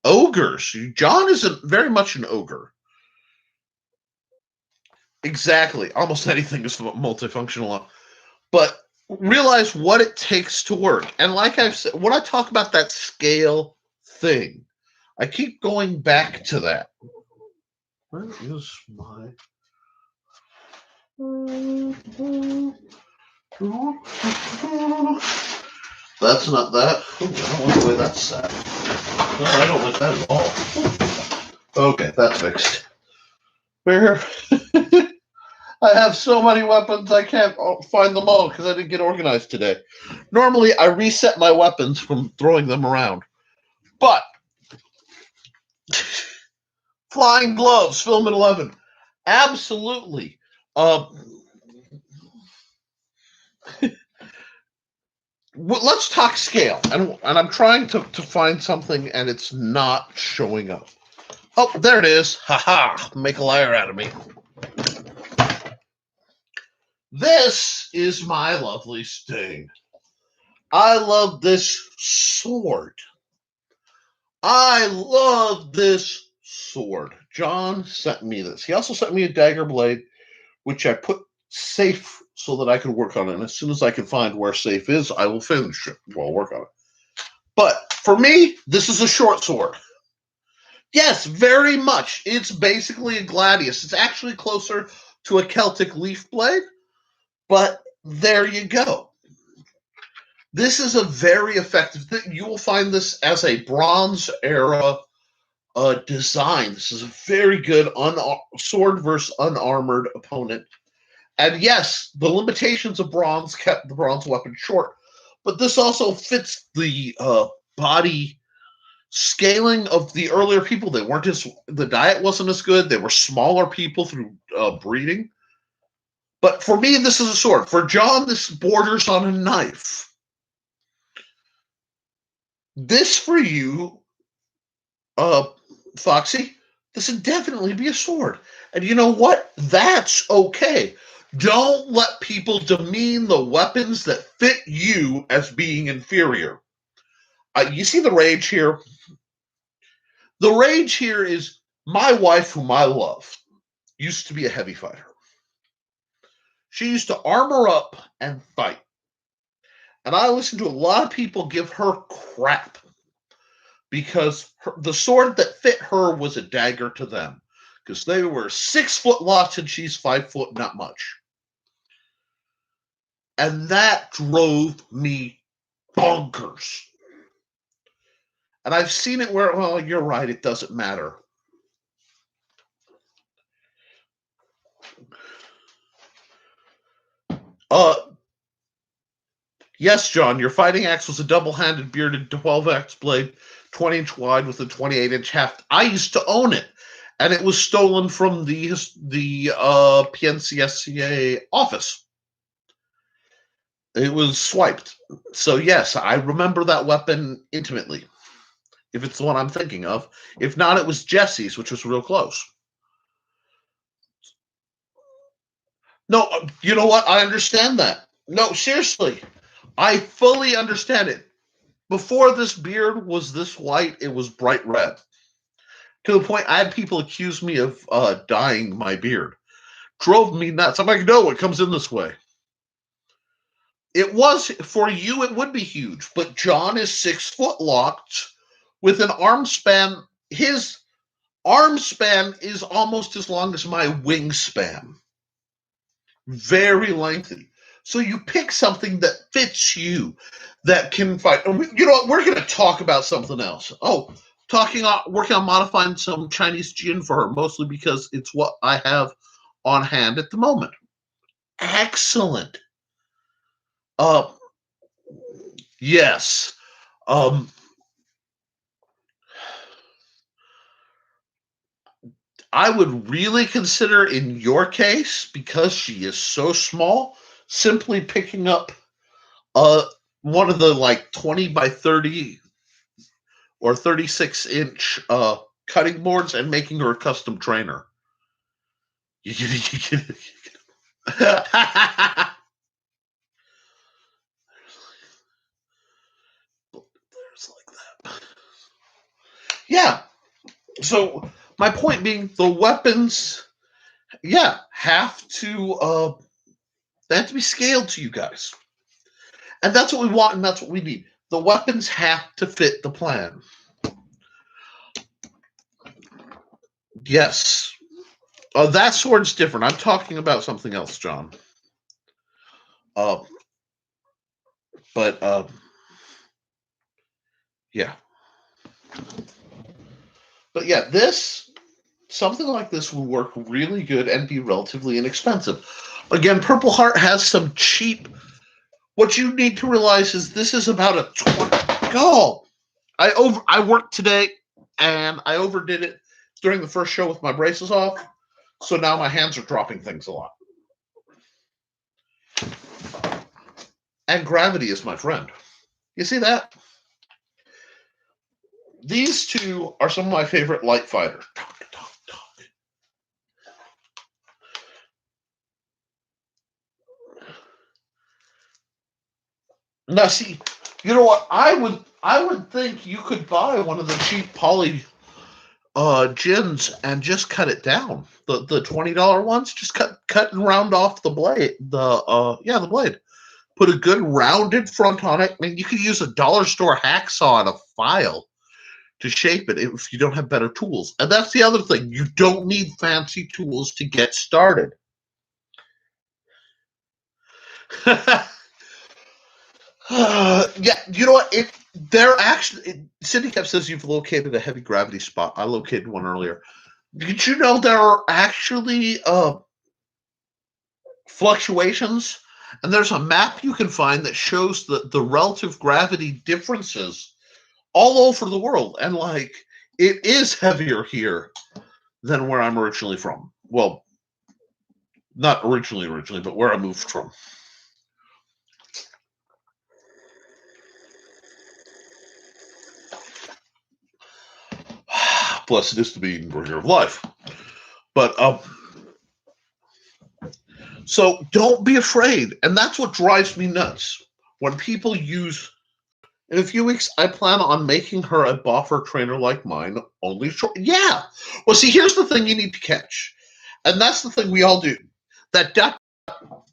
[SPEAKER 1] ogres. John isn't very much an ogre. Exactly. Almost anything is multifunctional. But realize what it takes to work. And like I've said, when I talk about that scale thing, I keep going back to that. Where is my... That's not that. Ooh, I don't like the way that's set. No, I don't like that at all. Okay, that's fixed. Where? I have so many weapons, I can't find them all because I didn't get organized today. Normally, I reset my weapons from throwing them around. But, flying gloves, film at 11. Absolutely. Let's talk scale. And I'm trying to find something, and it's not showing up. Oh, there it is. Ha-ha. Make a liar out of me. This is my lovely Sting. I love this sword. I love this sword. John sent me this. He also sent me a dagger blade, which I put safe so that I could work on it. And as soon as I can find where safe is, I will finish it. Well, work on it. But for me, this is a short sword. Yes, very much. It's basically a gladius. It's actually closer to a Celtic leaf blade. But there you go. This is a very effective thing. You will find this as a Bronze Era design. This is a very good sword versus unarmored opponent. And yes, the limitations of bronze kept the bronze weapon short, but this also fits the body scaling of the earlier people. They weren't the diet wasn't as good. They were smaller people through breeding. But for me, this is a sword. For John, this borders on a knife. This for you, Foxy, this would definitely be a sword. And you know what? That's okay. Don't let people demean the weapons that fit you as being inferior. You see the rage here? The rage here is my wife, whom I love, used to be a heavy fighter. She used to armor up and fight. And I listened to a lot of people give her crap because the sword that fit her was a dagger to them, because they were 6 foot lots and she's 5 foot not much. And that drove me bonkers. And I've seen it where, well, you're right, it doesn't matter. Yes, John, your fighting axe was a double-handed bearded 12-axe blade, 20-inch wide with a 28-inch haft. I used to own it, and it was stolen from the PNCSCA office. It was swiped. So, yes, I remember that weapon intimately, if it's the one I'm thinking of. If not, it was Jesse's, which was real close. No, you know what? I understand that. No, seriously. I fully understand it. Before this beard was this white, it was bright red. To the point I had people accuse me of dyeing my beard. Drove me nuts. I'm like, no, it comes in this way. It was, for you, it would be huge. But John is 6 foot locked with an arm span. His arm span is almost as long as my wingspan. Very lengthy. So you pick something that fits you, that can fight. You know what? We're going to talk about something else. Working on modifying some Chinese gin for her, mostly because it's what I have on hand at the moment. Excellent. Yes. I would really consider, in your case, because she is so small, simply picking up one of the like 20 by 30 or 36-inch cutting boards and making her a custom trainer. There's like that. Yeah. So my point being, the weapons, have to be scaled to you guys, and that's what we want, and that's what we need. The weapons have to fit the plan. Yes. That sword's different. I'm talking about something else, John. Yeah. But yeah, something like this will work really good and be relatively inexpensive. Again, Purple Heart has some cheap. What you need to realize is this is about a 20. Oh, I worked today and I overdid it during the first show with my braces off, so now my hands are dropping things a lot. And gravity is my friend. You see that? These two are some of my favorite light fighters. Now, see, you know what? I would think you could buy one of the cheap poly gins and just cut it down. The $20 ones, just cut and round off the blade. The blade. Put a good rounded front on it. I mean, you could use a dollar store hacksaw and a file to shape it if you don't have better tools. And that's the other thing. You don't need fancy tools to get started. Yeah, you know what? Cindy says you've located a heavy gravity spot. I located one earlier. Did you know there are actually fluctuations? And there's a map you can find that shows the relative gravity differences all over the world. And like, it is heavier here than where I'm originally from. Well, not originally, but where I moved from. Blessed is to be in bringer of life. But so don't be afraid. And that's what drives me nuts. When people use, in a few weeks, I plan on making her a boffer trainer like mine, only short. Yeah. Well, see, here's the thing you need to catch. And that's the thing we all do. That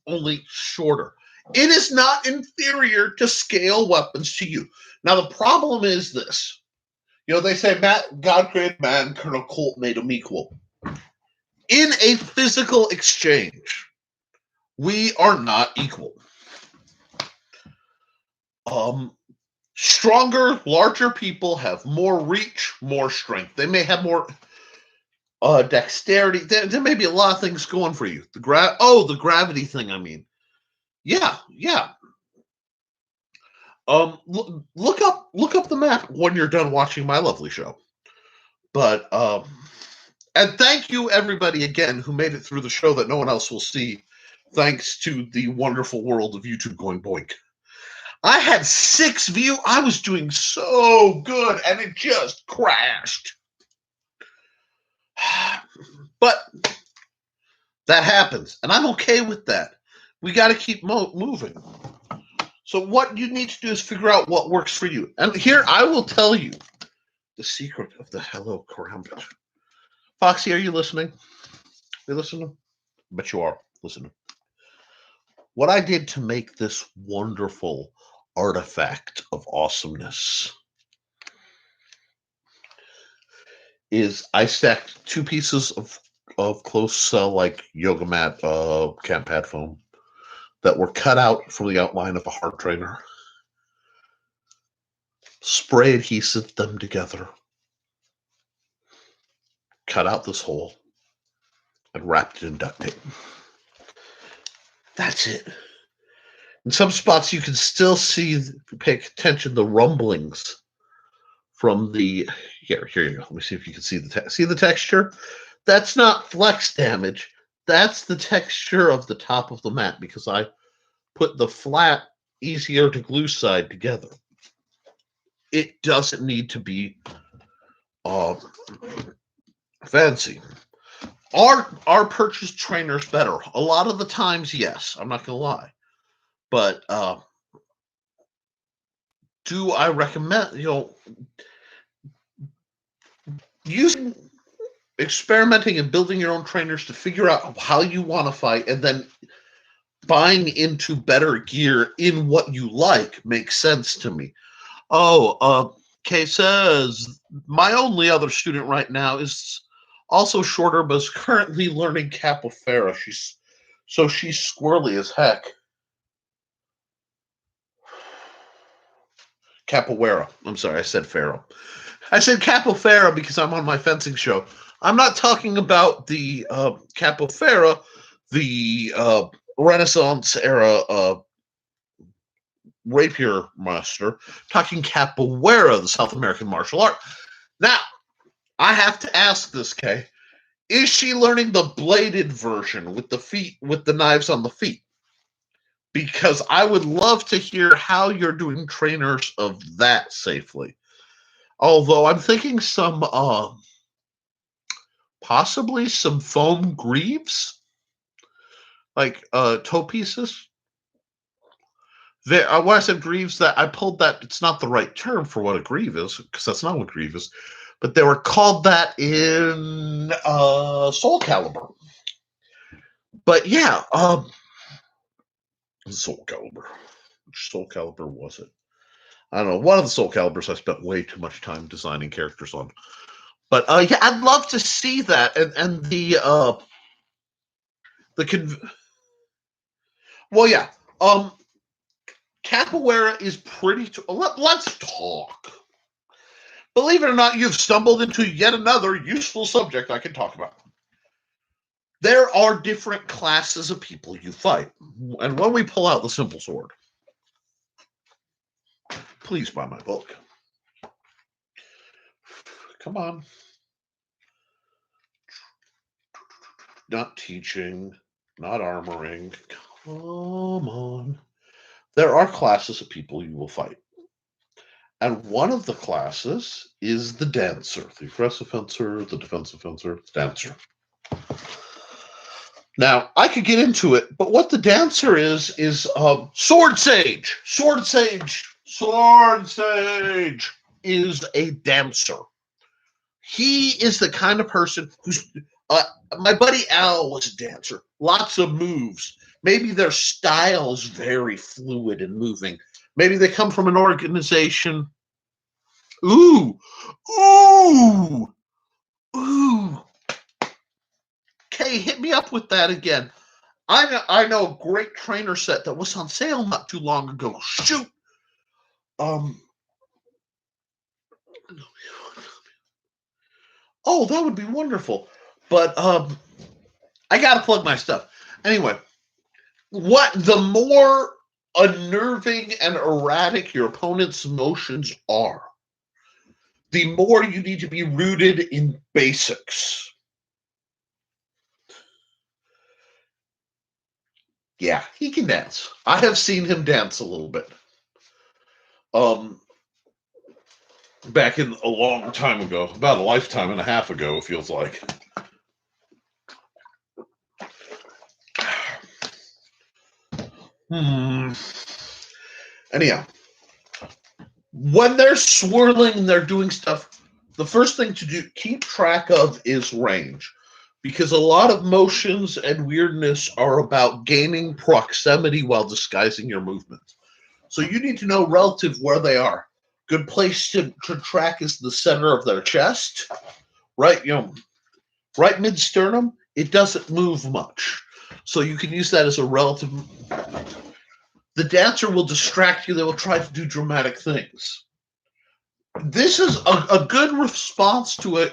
[SPEAKER 1] only shorter. It is not inferior to scale weapons to you. Now, the problem is this. You know, they say God created man, Colonel Colt made him equal. In a physical exchange, we are not equal. Stronger, larger people have more reach, more strength. They may have more dexterity. There may be a lot of things going for you. The gravity thing. I mean, yeah. Look up the map when you're done watching my lovely show. But and thank you everybody again who made it through the show that no one else will see, thanks to the wonderful world of YouTube going boink. I had 6 views. I was doing so good, and it just crashed. But that happens, and I'm okay with that. We got to keep moving. So what you need to do is figure out what works for you. And here I will tell you the secret of the Hello Karambit. Foxy, are you listening? Are you listening? But you are listening. What I did to make this wonderful artifact of awesomeness is I stacked 2 pieces of close cell like yoga mat camp pad foam that were cut out from the outline of a heart trainer. Spray adhesive them together. Cut out this hole and wrapped it in duct tape. That's it. In some spots you can still see, if you pay attention, the rumblings from the here you go. Let me see if you can see the texture. That's not flex damage. That's the texture of the top of the mat because I put the flat, easier to glue side together. It doesn't need to be fancy. Are purchased trainers better? A lot of the times, yes. I'm not gonna lie, but do I recommend using experimenting and building your own trainers to figure out how you want to fight, and then buying into better gear in what you like makes sense to me. Kay says my only other student right now is also shorter, but is currently learning Capoeira. She's squirrely as heck. Capoeira. I'm sorry, I said Pharaoh. I said Capoeira because I'm on my fencing show. I'm not talking about the Capoeira, the Renaissance era rapier master. I'm talking Capoeira, the South American martial art. Now, I have to ask this, Kay. Is she learning the bladed version with the knives on the feet? Because I would love to hear how you're doing trainers of that safely. Although I'm thinking some possibly some foam greaves, like toe pieces. When I said greaves, that I pulled that it's not the right term for what a greave is, because that's not what greave is. But they were called that in Soul Calibur. But yeah, Soul Calibur. Which Soul Calibur was it? I don't know. One of the Soul Caliburs I spent way too much time designing characters on. But yeah, I'd love to see that, and well, yeah. Capoeira is pretty. Let's talk. Believe it or not, you've stumbled into yet another useful subject I can talk about. There are different classes of people you fight, and when we pull out the simple sword, please buy my book. Come on. Not teaching, not armoring. Come on. There are classes of people you will fight. And one of the classes is the dancer, the aggressive fencer, the defensive fencer, the dancer. Now, I could get into it, but what the dancer is sword sage. Sword sage. Sword sage is a dancer. He is the kind of person who's my buddy Al was a dancer. Lots of moves. Maybe their style is very fluid and moving. Maybe they come from an organization Ooh. Ooh. Ooh. Kay, hit me up with that again. I know a great trainer set that was on sale not too long ago. Shoot. Oh, that would be wonderful. But I gotta plug my stuff. Anyway, the more unnerving and erratic your opponent's motions are, the more you need to be rooted in basics. Yeah, he can dance. I have seen him dance a little bit. Back in a long time ago, about a lifetime and a half ago, it feels like. Anyhow, when they're swirling and they're doing stuff, the first thing to do, keep track of, is range. Because a lot of motions and weirdness are about gaining proximity while disguising your movements. So you need to know relative where they are. Good place to track is the center of their chest, right? Right mid-sternum. It doesn't move much. So you can use that as a relative. The dancer will distract you. They will try to do dramatic things. This is a good response to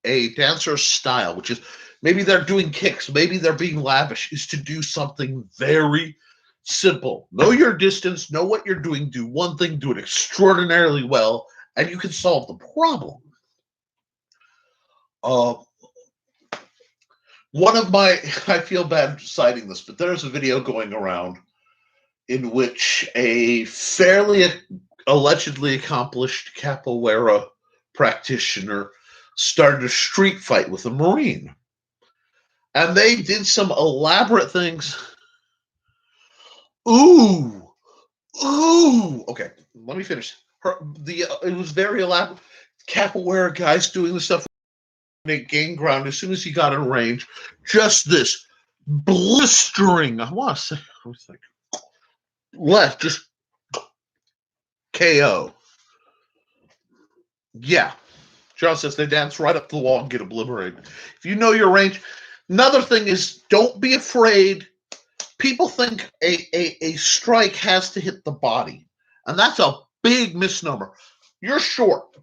[SPEAKER 1] a dancer's style, which is maybe they're doing kicks, maybe they're being lavish, is to do something very simple. Know your distance, know what you're doing, do one thing, do it extraordinarily well, and you can solve the problem. One of my, I feel bad citing this, but there's a video going around in which a fairly allegedly accomplished capoeira practitioner started a street fight with a Marine. And they did some elaborate things. Ooh. Okay, let me finish. It was very elaborate. Capoeira guys doing the stuff. They gained ground as soon as he got in range. Just this blistering. I want to say, left, just KO. Yeah. John says they dance right up the wall and get obliterated. If you know your range. Another thing is, don't be afraid. People think a strike has to hit the body, and that's a big misnomer. You're short.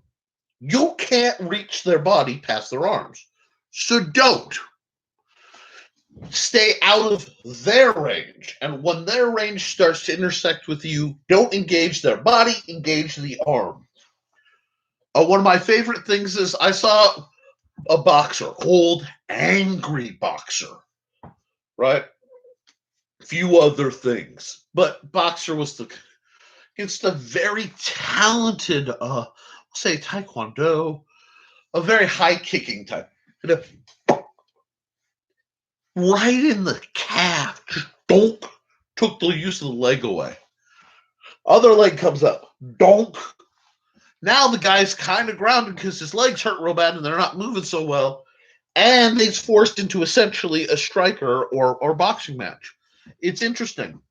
[SPEAKER 1] You can't reach their body past their arms. So don't. Stay out of their range. And when their range starts to intersect with you, don't engage their body, engage the arm. One of my favorite things is I saw a boxer, old, angry boxer, right? Few other things. But boxer was against a very talented, say, taekwondo, a very high-kicking type. Right in the calf, just donk, took the use of the leg away. Other leg comes up, donk. Now the guy's kind of grounded because his legs hurt real bad and they're not moving so well. And he's forced into essentially a striker or boxing match. It's interesting.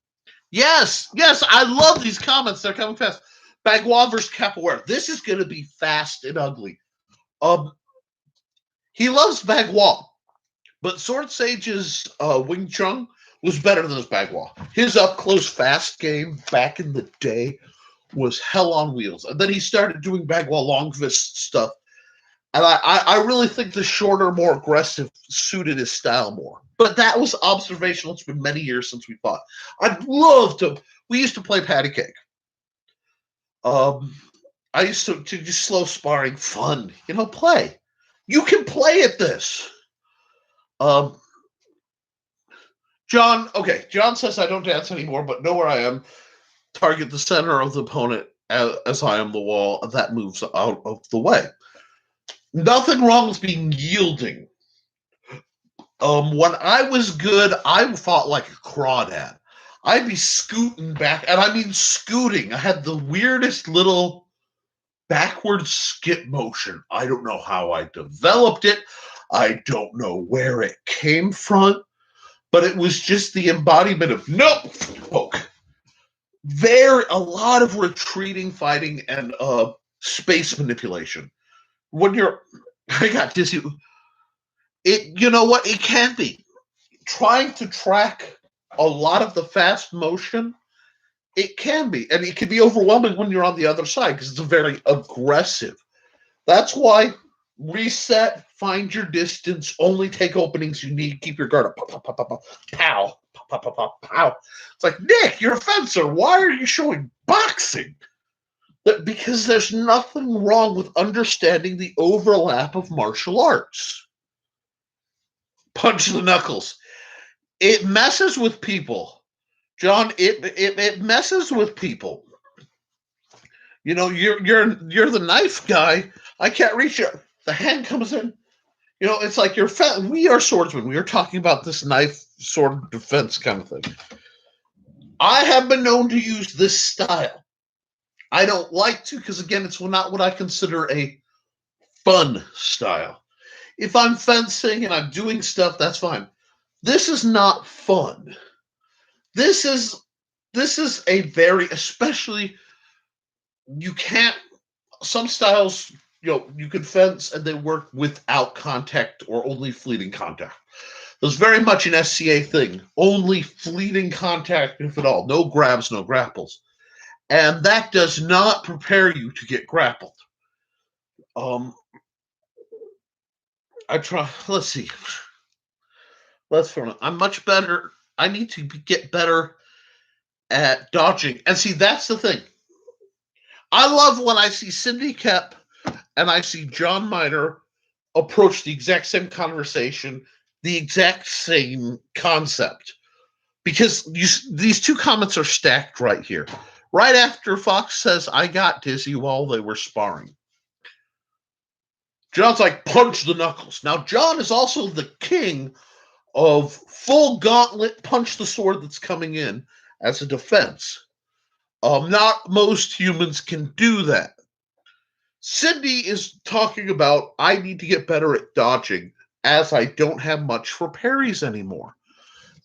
[SPEAKER 1] Yes, I love these comments. They're coming fast. Bagua versus Capoeira. This is going to be fast and ugly. He loves Bagua, but Sword Sage's Wing Chun was better than his Bagua. His up-close fast game back in the day was hell on wheels. And then he started doing Bagua long fist stuff. And I really think the shorter, more aggressive suited his style more. But that was observational. It's been many years since we fought. I'd love to. We used to play patty cake. I used to just slow sparring, fun. Play. You can play at this. John says I don't dance anymore, but know where I am. Target the center of the opponent as I am the wall. That moves out of the way. Nothing wrong with being yielding. When I was good, I fought like a crawdad. I'd be scooting back, and I mean scooting. I had the weirdest little backward skip motion. I don't know how I developed it. I don't know where it came from, but it was just the embodiment of a lot of retreating, fighting, and space manipulation. When you're, I got dizzy. You know what? It can be. Trying to track a lot of the fast motion, it can be. And it can be overwhelming when you're on the other side because it's very aggressive. That's why reset, find your distance, only take openings you need, keep your guard up. Pow, pow, pow, pow, pow, pow, pow, pow, pow. It's like, Nick, you're a fencer. Why are you showing boxing? Because there's nothing wrong with understanding the overlap of martial arts. Punch the knuckles. It messes with people. John, it messes with people. You know, you're the knife guy. I can't reach it. The hand comes in. You know, it's like we are swordsmen. We are talking about this knife sword defense kind of thing. I have been known to use this style. I don't like to because, again, it's not what I consider a fun style. If I'm fencing and I'm doing stuff, that's fine. This is not fun. This is a very, especially, you can't, some styles, you know, you can fence and they work without contact or only fleeting contact. There's very much an SCA thing. Only fleeting contact, if at all. No grabs, no grapples. And that does not prepare you to get grappled. Let's see. I'm much better. I need to get better at dodging. And see, that's the thing. I love when I see Cindy Kep and I see John Miner approach the exact same conversation, the exact same concept. Because these two comments are stacked right here. Right after Fox says, I got dizzy while they were sparring. John's like, punch the knuckles. Now, John is also the king of full gauntlet, punch the sword that's coming in as a defense. Not most humans can do that. Cindy is talking about, I need to get better at dodging as I don't have much for parries anymore.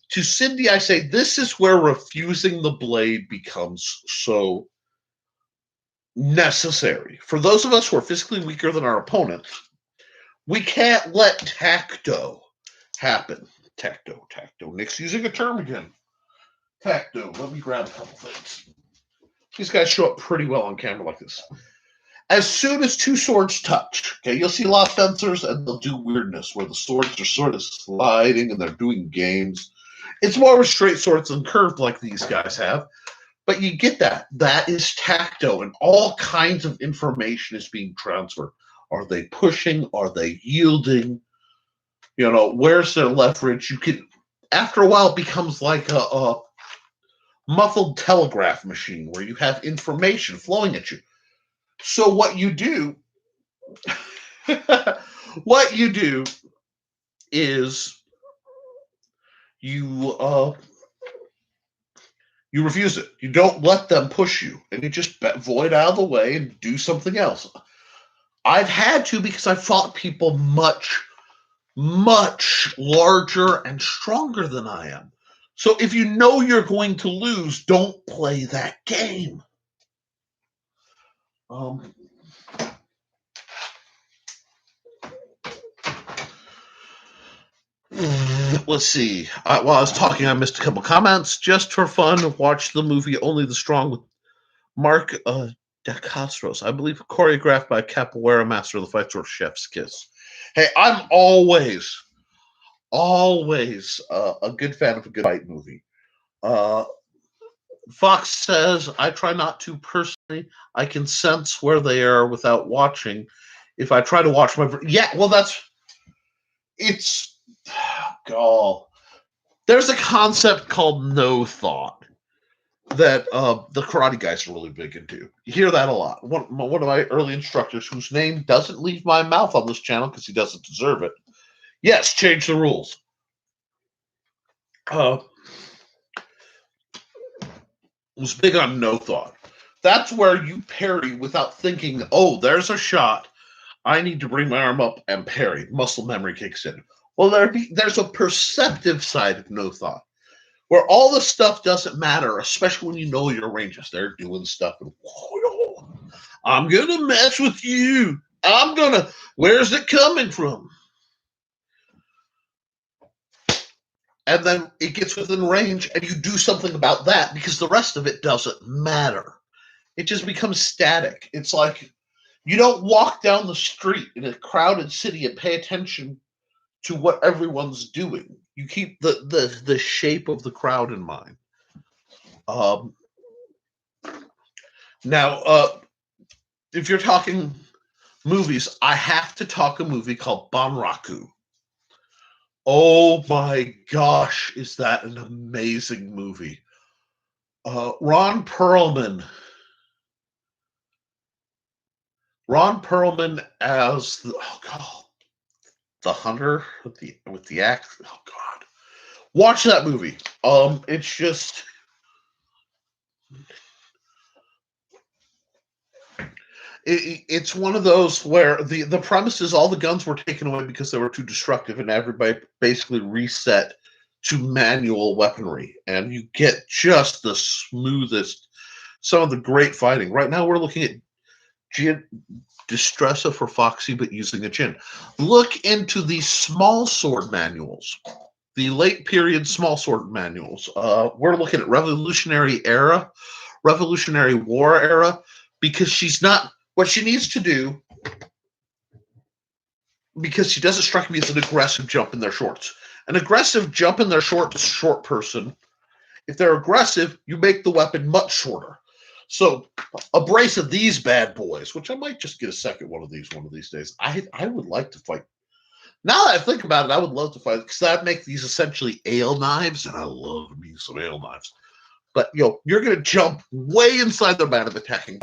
[SPEAKER 1] To Cindy, I say, this is where refusing the blade becomes so necessary. For those of us who are physically weaker than our opponents, we can't let tacto happen. Tacto. Nick's using a term again. Tacto. Let me grab a couple things. These guys show up pretty well on camera like this. As soon as two swords touch, okay, you'll see a lot of fencers and they'll do weirdness where the swords are sort of sliding and they're doing games. It's more of a straight swords than curved like these guys have. But you get that. That is tacto, and all kinds of information is being transferred. Are they pushing? Are they yielding? You know, where's their leverage? You can, after a while, it becomes like a muffled telegraph machine where you have information flowing at you. So what you do, is you refuse it. You don't let them push you, and you just void out of the way and do something else. I've had to because I fought people much, much larger and stronger than I am. So if you know you're going to lose, don't play that game. Let's see. While I was talking, I missed a couple comments. Just for fun, watch the movie Only the Strong with Mark DeCastros. I believe choreographed by a capoeira master of the fights or Chef's Kiss. Hey, I'm always a good fan of a good fight movie. Fox says, I try not to personally. I can sense where they are without watching. If I try to watch there's a concept called no thought that the karate guys are really big into. You hear that a lot. One of my early instructors, whose name doesn't leave my mouth on this channel because he doesn't deserve it. Yes, change the rules. Was big on no thought. That's where you parry without thinking, oh, there's a shot. I need to bring my arm up and parry. Muscle memory kicks in. Well, there's a perceptive side of no thought, where all the stuff doesn't matter, especially when you know your ranges. They're doing stuff. And, I'm going to mess with you. Where's it coming from? And then it gets within range, and you do something about that because the rest of it doesn't matter. It just becomes static. It's like you don't walk down the street in a crowded city and pay attention to what everyone's doing. You keep the shape of the crowd in mind. Now, if you're talking movies, I have to talk a movie called Banraku. Oh my gosh, is that an amazing movie? Ron Perlman as the hunter with the axe. Oh God, watch that movie. It's just. It's one of those where the premise is all the guns were taken away because they were too destructive, and everybody basically reset to manual weaponry, and you get just the smoothest, some of the great fighting. Right now, we're looking at Gin Distressa for Foxy, but using a gin. Look into the small sword manuals, the late period small sword manuals. We're looking at Revolutionary War era, because she's not. What she needs to do, because she doesn't strike me as an aggressive jump in their shorts. An aggressive jump in their shorts, short person, if they're aggressive, you make the weapon much shorter. So a brace of these bad boys, which I might just get a second one of these days. I would like to fight. Now that I think about it, I would love to fight, because I'd make these essentially ale knives, and I love me some ale knives. But you're going to jump way inside their line of attacking.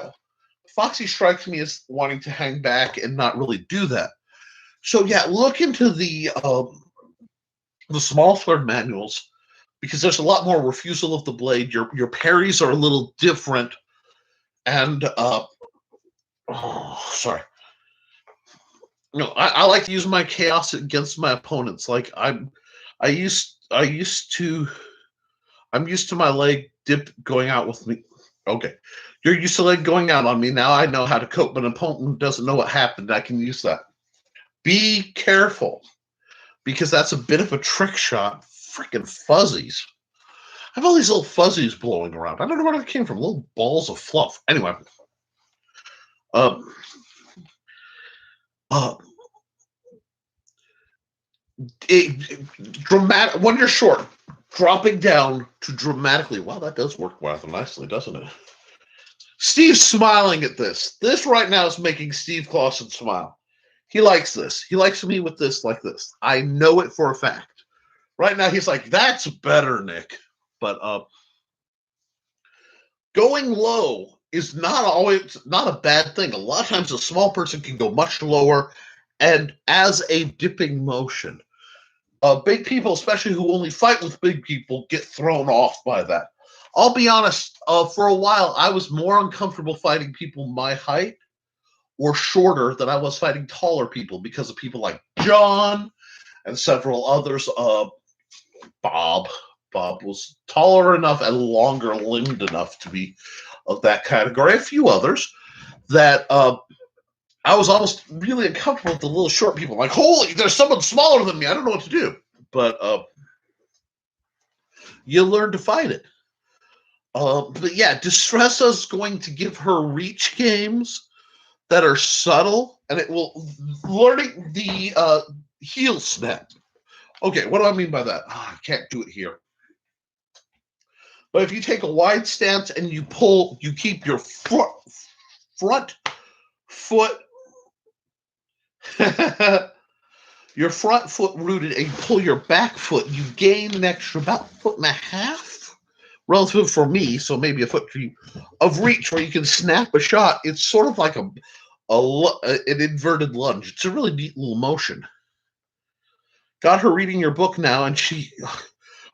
[SPEAKER 1] Foxy strikes me as wanting to hang back and not really do that. So yeah, look into the small sword manuals, because there's a lot more refusal of the blade. Your parries are a little different, and sorry. I like to use my chaos against my opponents. Like I'm used to my leg dip going out with me. Okay. You're used to leg going out on me. Now I know how to cope, but an opponent doesn't know what happened. I can use that. Be careful, because that's a bit of a trick shot. Freaking fuzzies. I have all these little fuzzies blowing around. I don't know where they came from. Little balls of fluff. Anyway. Dramatic when you're short, dropping down to dramatically. Wow, that does work rather nicely, doesn't it? Steve's smiling at this. This right now is making Steve Clausen smile. He likes this. He likes me with this like this. I know it for a fact. Right now, he's like, that's better, Nick. But going low is not a bad thing. A lot of times, a small person can go much lower, and as a dipping motion. Big people, especially who only fight with big people, get thrown off by that. I'll be honest, for a while, I was more uncomfortable fighting people my height or shorter than I was fighting taller people, because of people like John and several others. Bob was taller enough and longer limbed enough to be of that category. A few others that I was almost really uncomfortable with the little short people. Like, holy, there's someone smaller than me. I don't know what to do. But you learn to fight it. But yeah, Distressa's going to give her reach games that are subtle, and it will learning the heel snap. Okay, what do I mean by that? I can't do it here. But if you take a wide stance and you keep your front foot your front foot rooted, and you pull your back foot, you gain an extra about 1.5 feet relative for me, so maybe a foot for you, of reach where you can snap a shot. It's sort of like an inverted lunge. It's a really neat little motion. Got her reading your book now, and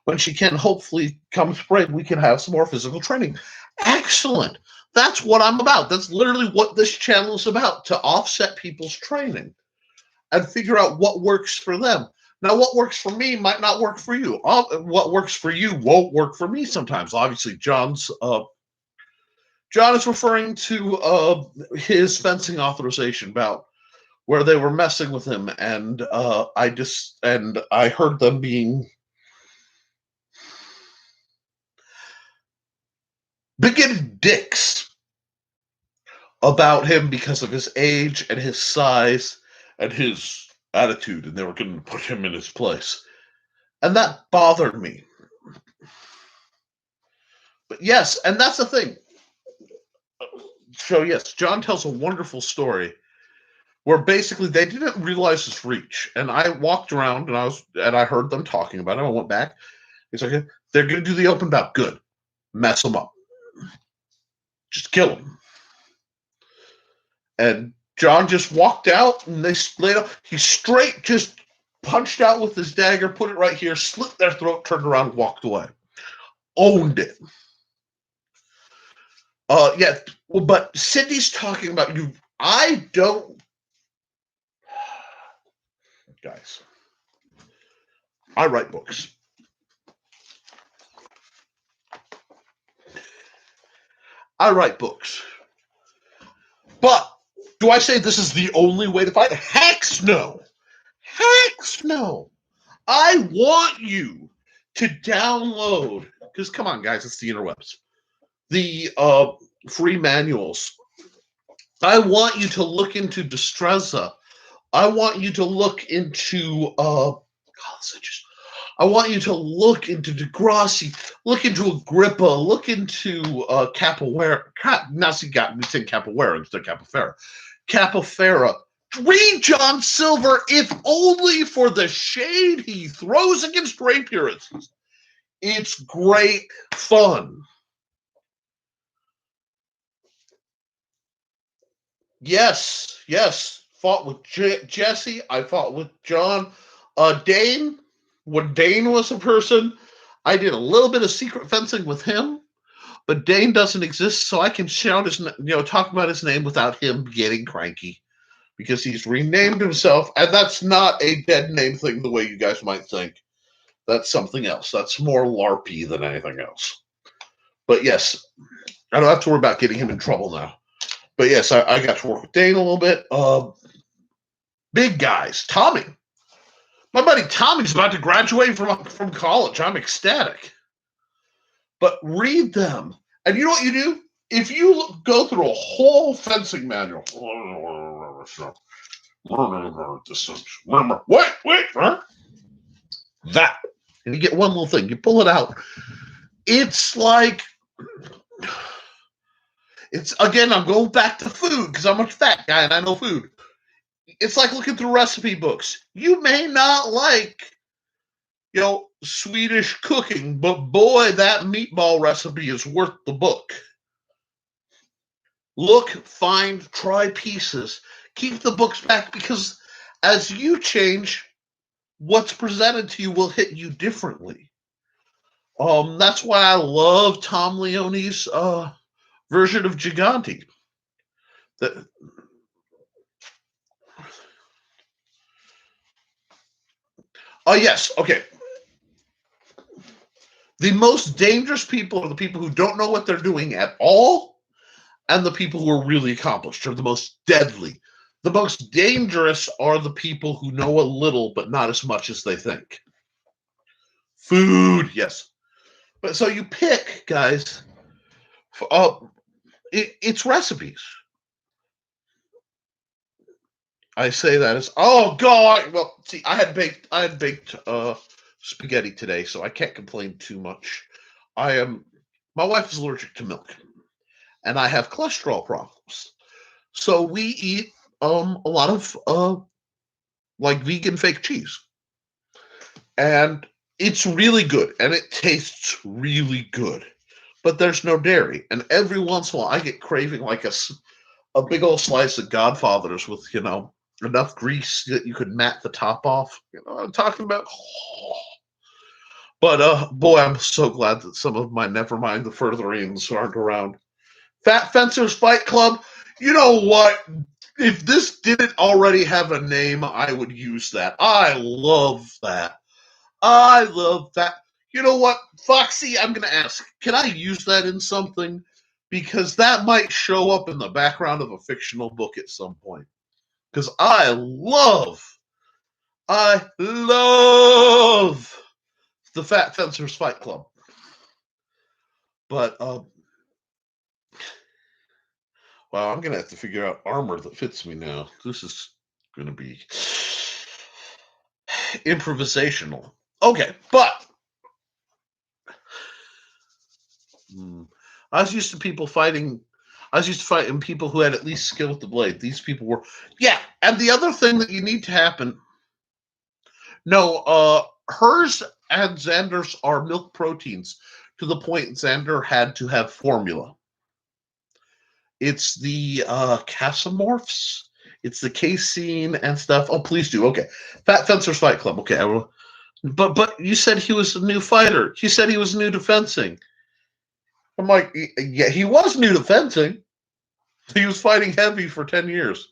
[SPEAKER 1] when she can, hopefully come spring, we can have some more physical training. Excellent. That's what I'm about. That's literally what this channel is about, to offset people's training and figure out what works for them. Now, what works for me might not work for you. What works for you won't work for me sometimes. Obviously, John's John is referring to his fencing authorization bout, where they were messing with him, and I heard them being bigoted dicks about him because of his age and his size and his attitude, and they were going to put him in his place. And that bothered me. But yes, and that's the thing. So yes, John tells a wonderful story where basically they didn't realize his reach. And I walked around and I heard them talking about it. I went back. He's like, they're going to do the open bout. Good. Mess them up. Just kill him. And John just walked out, and they laid up. He straight just punched out with his dagger, put it right here, slit their throat, turned around, walked away. Owned it. Yeah, but Sydney's talking about you. I don't, guys. I write books. But do I say this is the only way to fight? Heck no. I want you to download, because come on, guys, it's the interwebs. The free manuals. I want you to look into Destreza. I want you to look into I want you to look into Degrassi, look into Agrippa, look into Capoeira. Now see, got me saying Capoeira instead of Capoeira. Capoeira. Read John Silver, if only for the shade he throws against rapierists. It's great fun. Yes. Fought with Jesse. I fought with John. Dane. When Dane was a person, I did a little bit of secret fencing with him, but Dane doesn't exist, so I can shout his, talk about his name without him getting cranky, because he's renamed himself, and that's not a dead name thing the way you guys might think. That's something else. That's more LARPy than anything else. But yes, I don't have to worry about getting him in trouble now. But yes, I got to work with Dane a little bit. Big guys. Tommy. My buddy Tommy's about to graduate from college. I'm ecstatic. But read them. And you know what you do? If you go through a whole fencing manual. Wait. Huh? That. And you get one little thing. You pull it out. It's like... Again, I'm going back to food because I'm a fat guy and I know food. It's like looking through recipe books. You may not like, Swedish cooking, but boy, that meatball recipe is worth the book. Look, find, try pieces. Keep the books back, because as you change, what's presented to you will hit you differently. That's why I love Tom Leone's version of Gigante. Yes, okay. The most dangerous people are the people who don't know what they're doing at all, and the people who are really accomplished are the most deadly. The most dangerous are the people who know a little, but not as much as they think. Food, yes. But so you pick, guys, it's recipes. I say that as, oh God, well, see, I had baked spaghetti today, so I can't complain too much. My wife is allergic to milk, and I have cholesterol problems. So we eat a lot of like vegan fake cheese. And it's really good, and it tastes really good. But there's no dairy. And every once in a while I get craving like a big old slice of Godfathers with, enough grease that you could mat the top off. You know what I'm talking about? But boy, I'm so glad that some of my Nevermind the Furtherings aren't around. Fat Fencers Fight Club. You know what? If this didn't already have a name, I would use that. I love that. You know what, Foxy? I'm going to ask, can I use that in something? because that might show up in the background of a fictional book at some point. Because I love the Fat Fencers Fight Club. But, well, I'm going to have to figure out armor that fits me now. This is going to be improvisational. Okay, but I was used to fighting people who had at least skill with the blade. These people were, yeah. And the other thing that you need to happen, hers and Xander's are milk proteins to the point Xander had to have formula. It's the casomorphs. It's the casein and stuff. Oh, please do. Okay. Fat Fencers Fight Club. Okay, I will. But you said he was a new fighter. You said he was new to fencing. I'm like, yeah, he was new to fencing. He was fighting heavy for 10 years.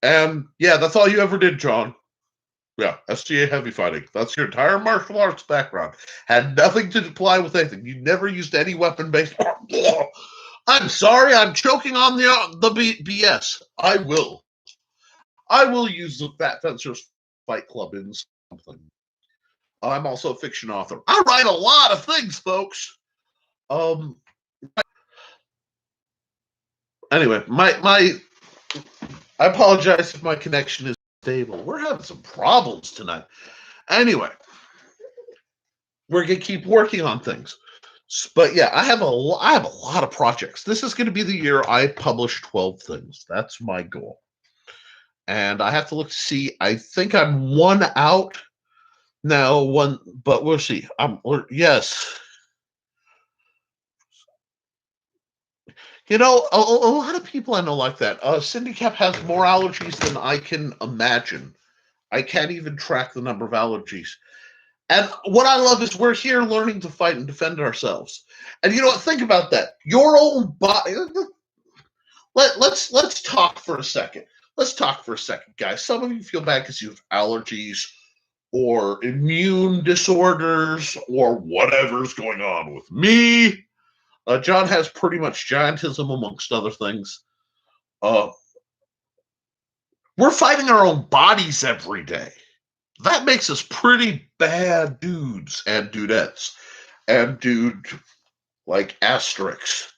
[SPEAKER 1] And yeah, that's all you ever did, John. Yeah, SGA heavy fighting. That's your entire martial arts background. Had nothing to apply with anything. You never used any weapon-based. I'm sorry, I'm choking on the BS. I will use the Fat Fencers Fight Club in something. I'm also a fiction author. I write a lot of things, folks. Anyway, I apologize if my connection is stable. We're having some problems tonight. Anyway, we're gonna keep working on things. But yeah, I have a lot of projects. This is going to be the year I publish 12 things. That's my goal. And I have to look to see. I think I'm one out now. But we'll see. Yes. You know, a lot of people I know like that. Cindy Cap has more allergies than I can imagine. I can't even track the number of allergies. And what I love is we're here learning to fight and defend ourselves. And you know what? Think about that. Your own body. Let's talk for a second. Let's talk for a second, guys. Some of you feel bad because you have allergies or immune disorders or whatever's going on with me. John has pretty much giantism, amongst other things. We're fighting our own bodies every day. That makes us pretty bad dudes and dudettes. And dude, like asterisks.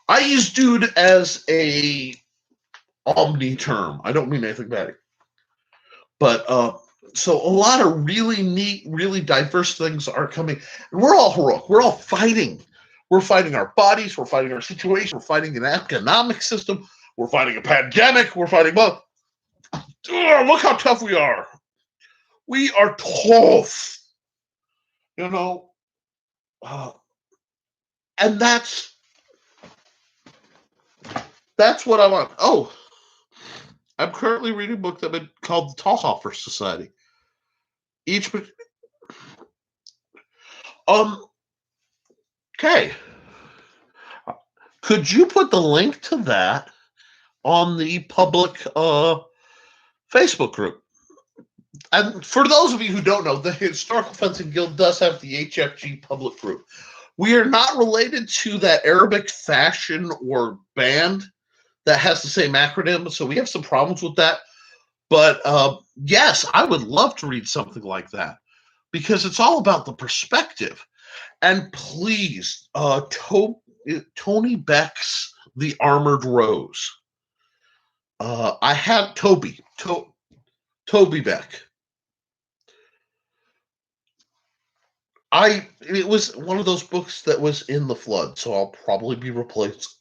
[SPEAKER 1] I use dude as a omni term. I don't mean anything bad. But so a lot of really neat, really diverse things are coming. And we're all heroic. We're all fighting. We're fighting our bodies. We're fighting our situation. We're fighting an economic system. We're fighting a pandemic. We're fighting both. Look how tough we are. We are tough. You know. And that's what I want. Oh, I'm currently reading a book called The Tallhoffer Society. Okay. Could you put the link to that on the public Facebook group? And for those of you who don't know, the Historical Fencing Guild does have the HFG public group. We are not related to that Arabic fashion or band that has the same acronym, so we have some problems with that. But yes, I would love to read something like that because it's all about the perspective. And please, Tony Beck's The Armored Rose. I have Toby Beck. It was one of those books that was in the flood, so I'll probably be replaced.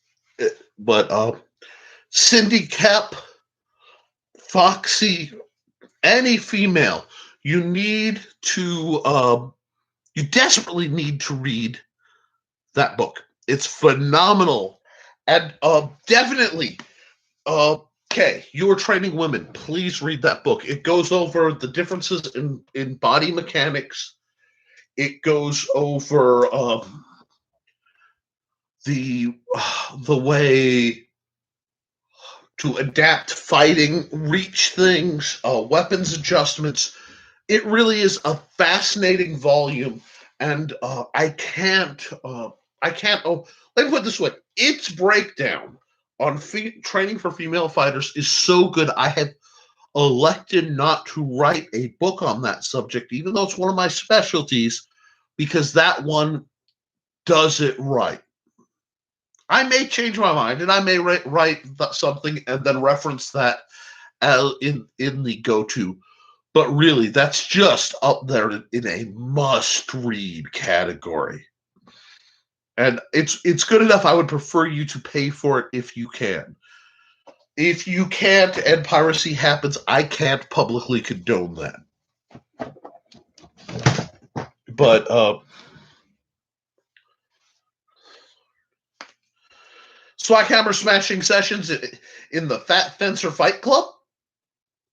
[SPEAKER 1] But Cindy Cap, Foxy, any female, you desperately need to read that book. It's phenomenal. And definitely, okay, you are training women. Please read that book. It goes over the differences in body mechanics. It goes over the way to adapt fighting, reach things, weapons adjustments. It really is a fascinating volume, and I can't I can't. Oh, let me put it this way: its breakdown on training for female fighters is so good. I have elected not to write a book on that subject, even though it's one of my specialties, because that one does it right. I may change my mind, and I may write something and then reference that in the go-to. But really, that's just up there in a must-read category. And it's good enough. I would prefer you to pay for it if you can. If you can't and piracy happens, I can't publicly condone that. But Swakhammer smashing sessions in the Fat Fencer Fight Club.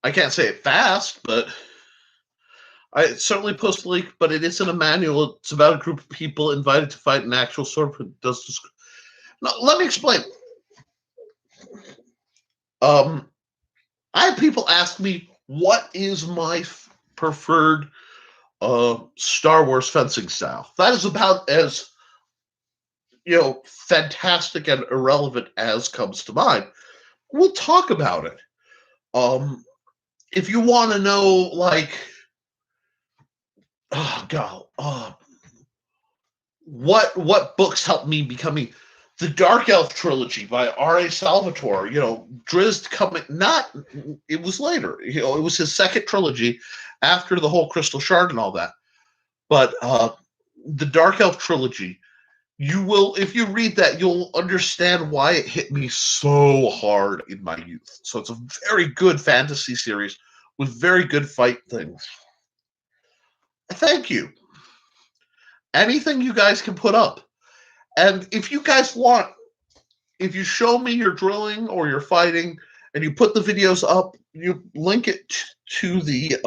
[SPEAKER 1] I can't say it fast, but I certainly post a link. But it isn't a manual. It's about a group of people invited to fight an actual sword. Now, let me explain. I have people ask me, what is my preferred Star Wars fencing style? That is about as fantastic and irrelevant as comes to mind. We'll talk about it. If you want to know, like, what books helped me becoming the Dark Elf trilogy by R.A. Salvatore, Drizzt coming, it was later, it was his second trilogy after the whole Crystal Shard and all that. But the Dark Elf trilogy, if you read that, you'll understand why it hit me so hard in my youth. So it's a very good fantasy series with very good fight things. Thank you. Anything you guys can put up. And if you guys want, if you show me your drilling or your fighting and you put the videos up, you link it to the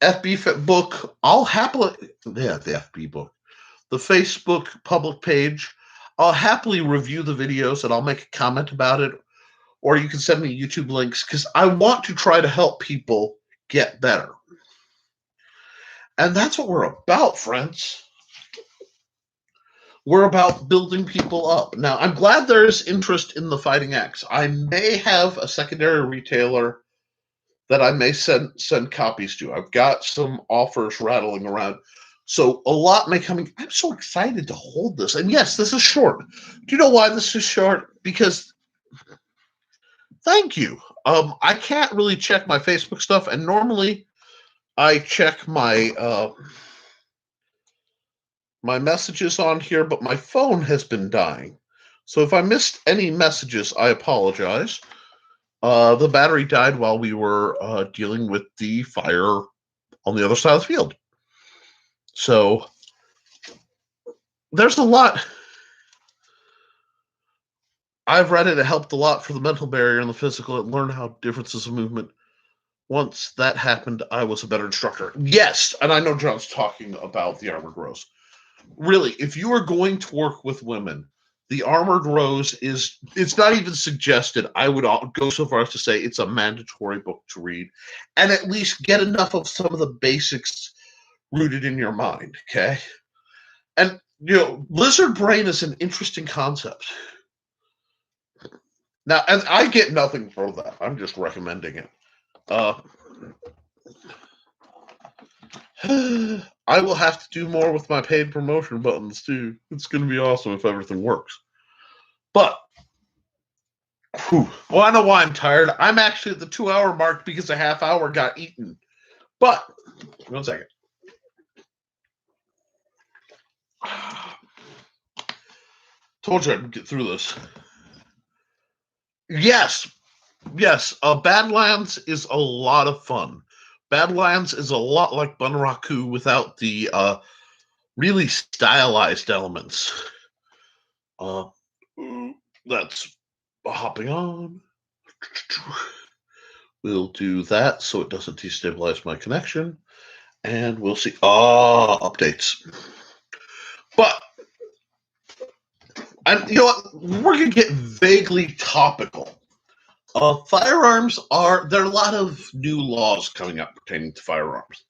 [SPEAKER 1] FB book, I'll happily, the FB book, the Facebook public page, I'll happily review the videos and I'll make a comment about it. Or you can send me YouTube links because I want to try to help people get better. And that's what we're about, friends. We're about building people up. Now, I'm glad there's interest in the Fighting Axe. I may have a secondary retailer that I may send copies to. I've got some offers rattling around. So a lot may come in. I'm so excited to hold this. And yes, this is short. Do you know why this is short? Because, thank you. I can't really check my Facebook stuff, and normally I check my my messages on here, but my phone has been dying. So if I missed any messages, I apologize. The battery died while we were dealing with the fire on the other side of the field. So there's a lot. I've read it. It helped a lot for the mental barrier and the physical. It learned how differences of movement. Once that happened, I was a better instructor. Yes, and I know John's talking about the Armored Rose. Really, if you are going to work with women, the Armored Rose it's not even suggested. I would go so far as to say it's a mandatory book to read and at least get enough of some of the basics rooted in your mind, okay? And, lizard brain is an interesting concept. Now, and I get nothing for that. I'm just recommending it. I will have to do more with my paid promotion buttons too. It's going to be awesome if everything works. But, well, I know why I'm tired. I'm actually at the 2-hour mark because a half hour got eaten. But, 1 second. Told you I'd get through this. Yes. Badlands is a lot of fun. Badlands is a lot like Bunraku without the really stylized elements. That's hopping on. We'll do that so it doesn't destabilize my connection. And we'll see. Updates. But, you know what? We're going to get vaguely topical. Firearms there are a lot of new laws coming up pertaining to firearms.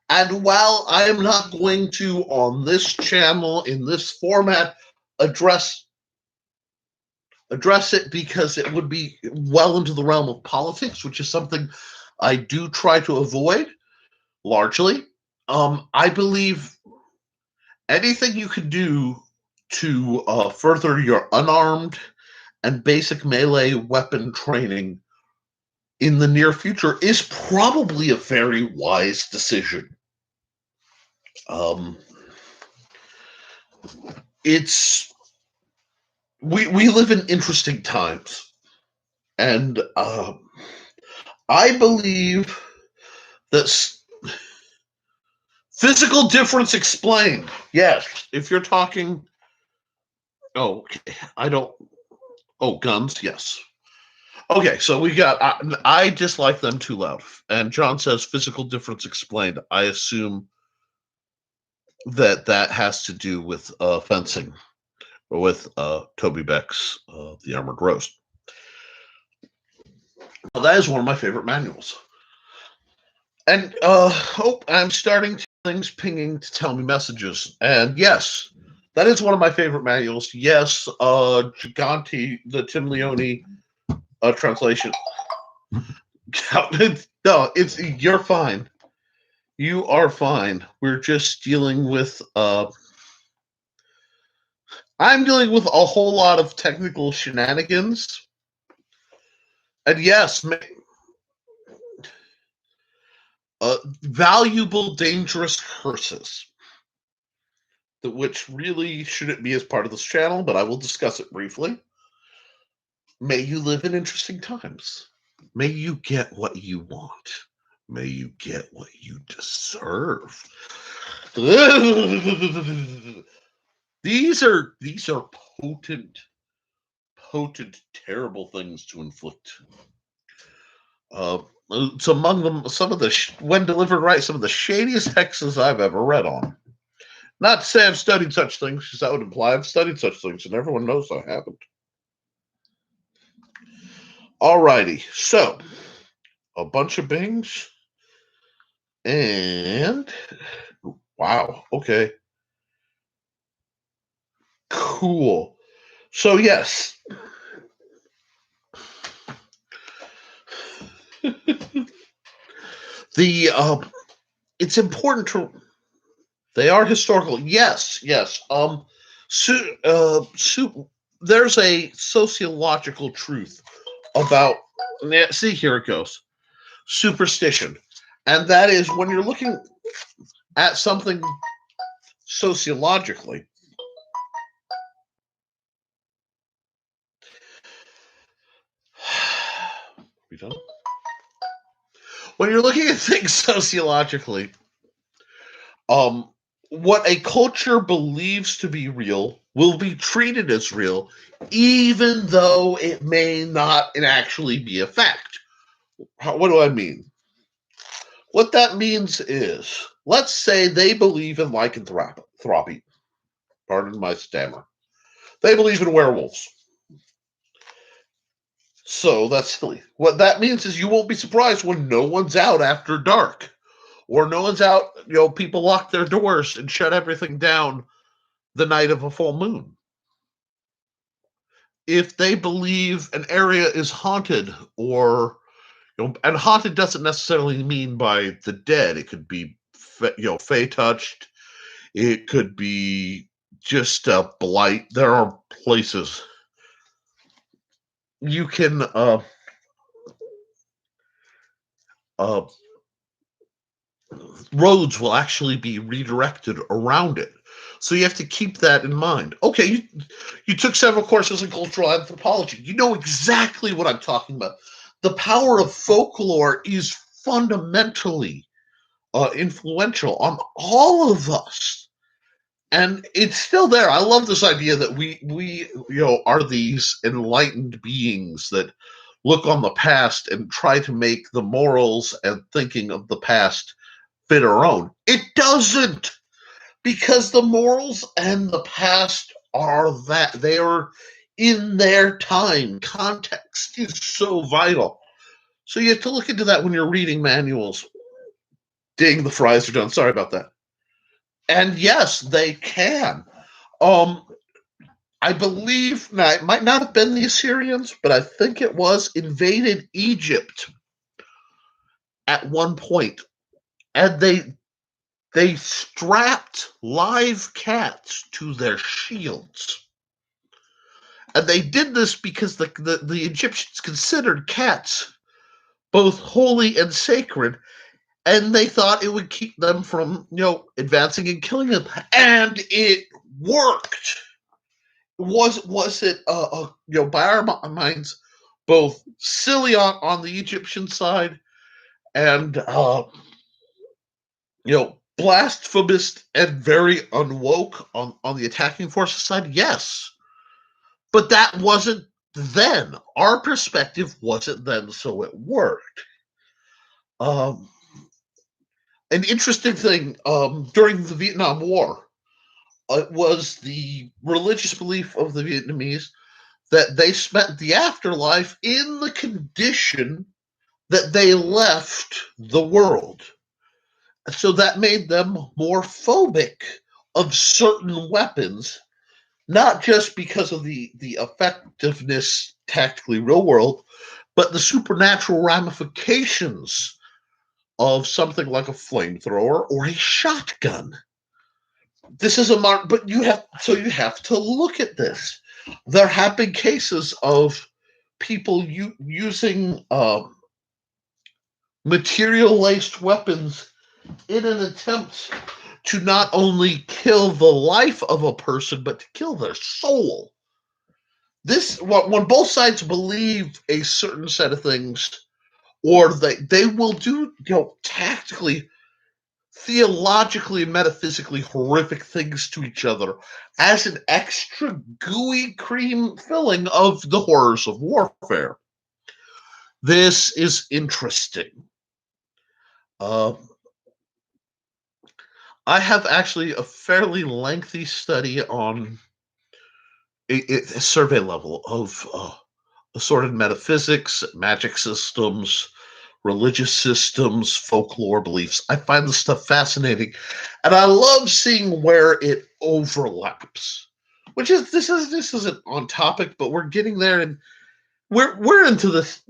[SPEAKER 1] And while I am not going to, on this channel, in this format, address it because it would be well into the realm of politics, which is something I do try to avoid largely. I believe anything you can do to further your unarmed and basic melee weapon training in the near future is probably a very wise decision. We live in interesting times, and I believe that physical difference explained. Yes, if you're talking, okay, guns. Yes. Okay, so we got. I dislike them too loud, and John says physical difference explained. I assume that has to do with fencing, or with Toby Beck's The Armored Roast. Well, that is one of my favorite manuals. And I'm starting to things pinging to tell me messages. And yes, that is one of my favorite manuals. Yes, Gigante, the Tim Leone translation. No, you're fine. You are fine. We're just dealing with I'm dealing with a whole lot of technical shenanigans. And yes, valuable, dangerous curses, which really shouldn't be as part of this channel, but I will discuss it briefly. May you live in interesting times. May you get what you want. May you get what you deserve. These are potent, terrible things to inflict. It's among them some of the, when delivered right, some of the shadiest hexes I've ever read on. Not to say I've studied such things, because that would imply I've studied such things, and everyone knows I haven't. Alrighty, so a bunch of bings, and wow, okay, cool. So yes, it's important to. They are historical. Yes. There's a sociological truth about. See, here it goes. Superstition, and that is when you're looking at something sociologically. We done? When you're looking at things sociologically, what a culture believes to be real will be treated as real, even though it may not actually be a fact. What do I mean? What that means is, let's say they believe in lycanthropy. Pardon my stammer. They believe in werewolves. So that's silly. What that means is you won't be surprised when no one's out after dark. Or no one's out, people lock their doors and shut everything down the night of a full moon. If they believe an area is haunted, or and haunted doesn't necessarily mean by the dead. It could be fey touched. It could be just a blight. There are places you can roads will actually be redirected around it. So you have to keep that in mind. Okay, you took several courses in cultural anthropology. You know exactly what I'm talking about. The power of folklore is fundamentally influential on all of us. And it's still there. I love this idea that we are these enlightened beings that look on the past and try to make the morals and thinking of the past fit our own. It doesn't, because the morals and the past are that they are in their time. Context is so vital. So you have to look into that when you're reading manuals. Ding, the fries are done. Sorry about that. And yes, they can. I believe, now it might not have been the Assyrians, but I think it was, invaded Egypt at one point, and they strapped live cats to their shields. And they did this because the Egyptians considered cats both holy and sacred, and they thought it would keep them from, advancing and killing them. And it worked. Was it, by our minds, both silly on the Egyptian side and, blasphemous and very unwoke on the attacking forces side? Yes. But that wasn't then. Our perspective wasn't then, so it worked. An interesting thing, during the Vietnam War, it was the religious belief of the Vietnamese that they spent the afterlife in the condition that they left the world. So that made them more phobic of certain weapons, not just because of the effectiveness tactically real world, but the supernatural ramifications of something like a flamethrower or a shotgun. This is a mark, but you have to look at this. There have been cases of people using material-laced weapons in an attempt to not only kill the life of a person, but to kill their soul. When both sides believe a certain set of things, or they will do, tactically, theologically, and metaphysically horrific things to each other as an extra gooey cream filling of the horrors of warfare. This is interesting. I have actually a fairly lengthy study on a survey level of assorted metaphysics, magic systems, religious systems, folklore beliefs. I find this stuff fascinating, and I love seeing where it overlaps. This isn't on topic, but we're getting there, and we're into this.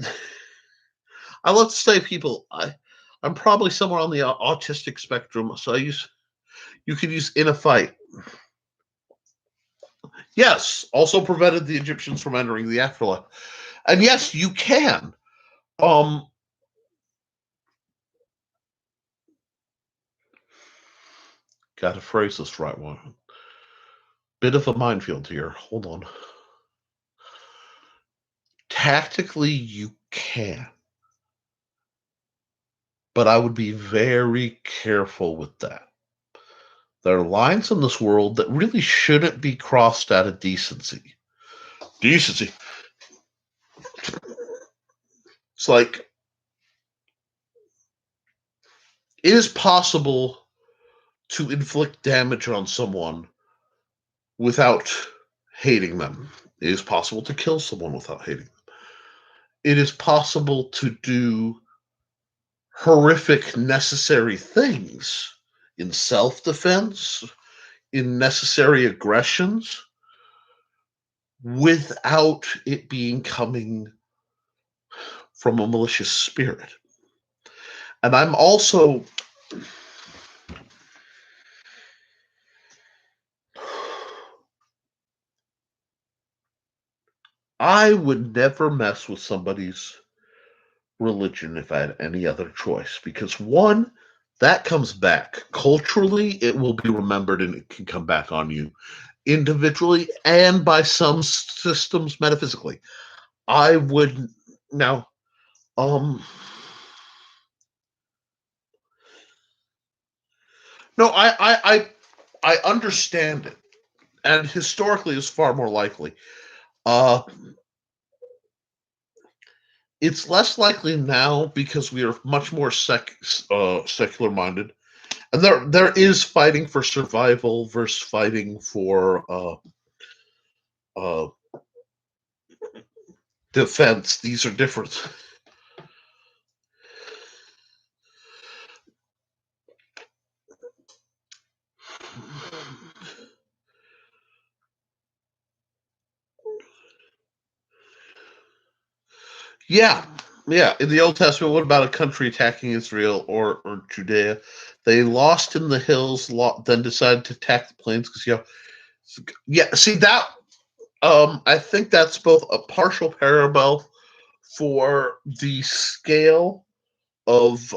[SPEAKER 1] I love to say, people, I'm probably somewhere on the autistic spectrum, so you could use in a fight. Yes, also prevented the Egyptians from entering the afterlife. And yes, you can. Got to phrase this right one. Bit of a minefield here. Hold on. Tactically, you can. But I would be very careful with that. There are lines in this world that really shouldn't be crossed out of decency. Decency. It's like, it is possible to inflict damage on someone without hating them. It is possible to kill someone without hating them. It is possible to do horrific, necessary things in self-defense, in necessary aggressions, without it being coming from a malicious spirit. And I'm also I would never mess with somebody's religion if I had any other choice, because one, that comes back. Culturally, it will be remembered and it can come back on you individually and by some systems metaphysically. I would now no, I understand it, and historically is far more likely. It's less likely now because we are much more secular minded, and there is fighting for survival versus fighting for defense. These are different. Yeah, yeah. In the Old Testament, what about a country attacking Israel or Judea? They lost in the hills, then decided to attack the plains because yeah. See that? I think that's both a partial parallel for the scale of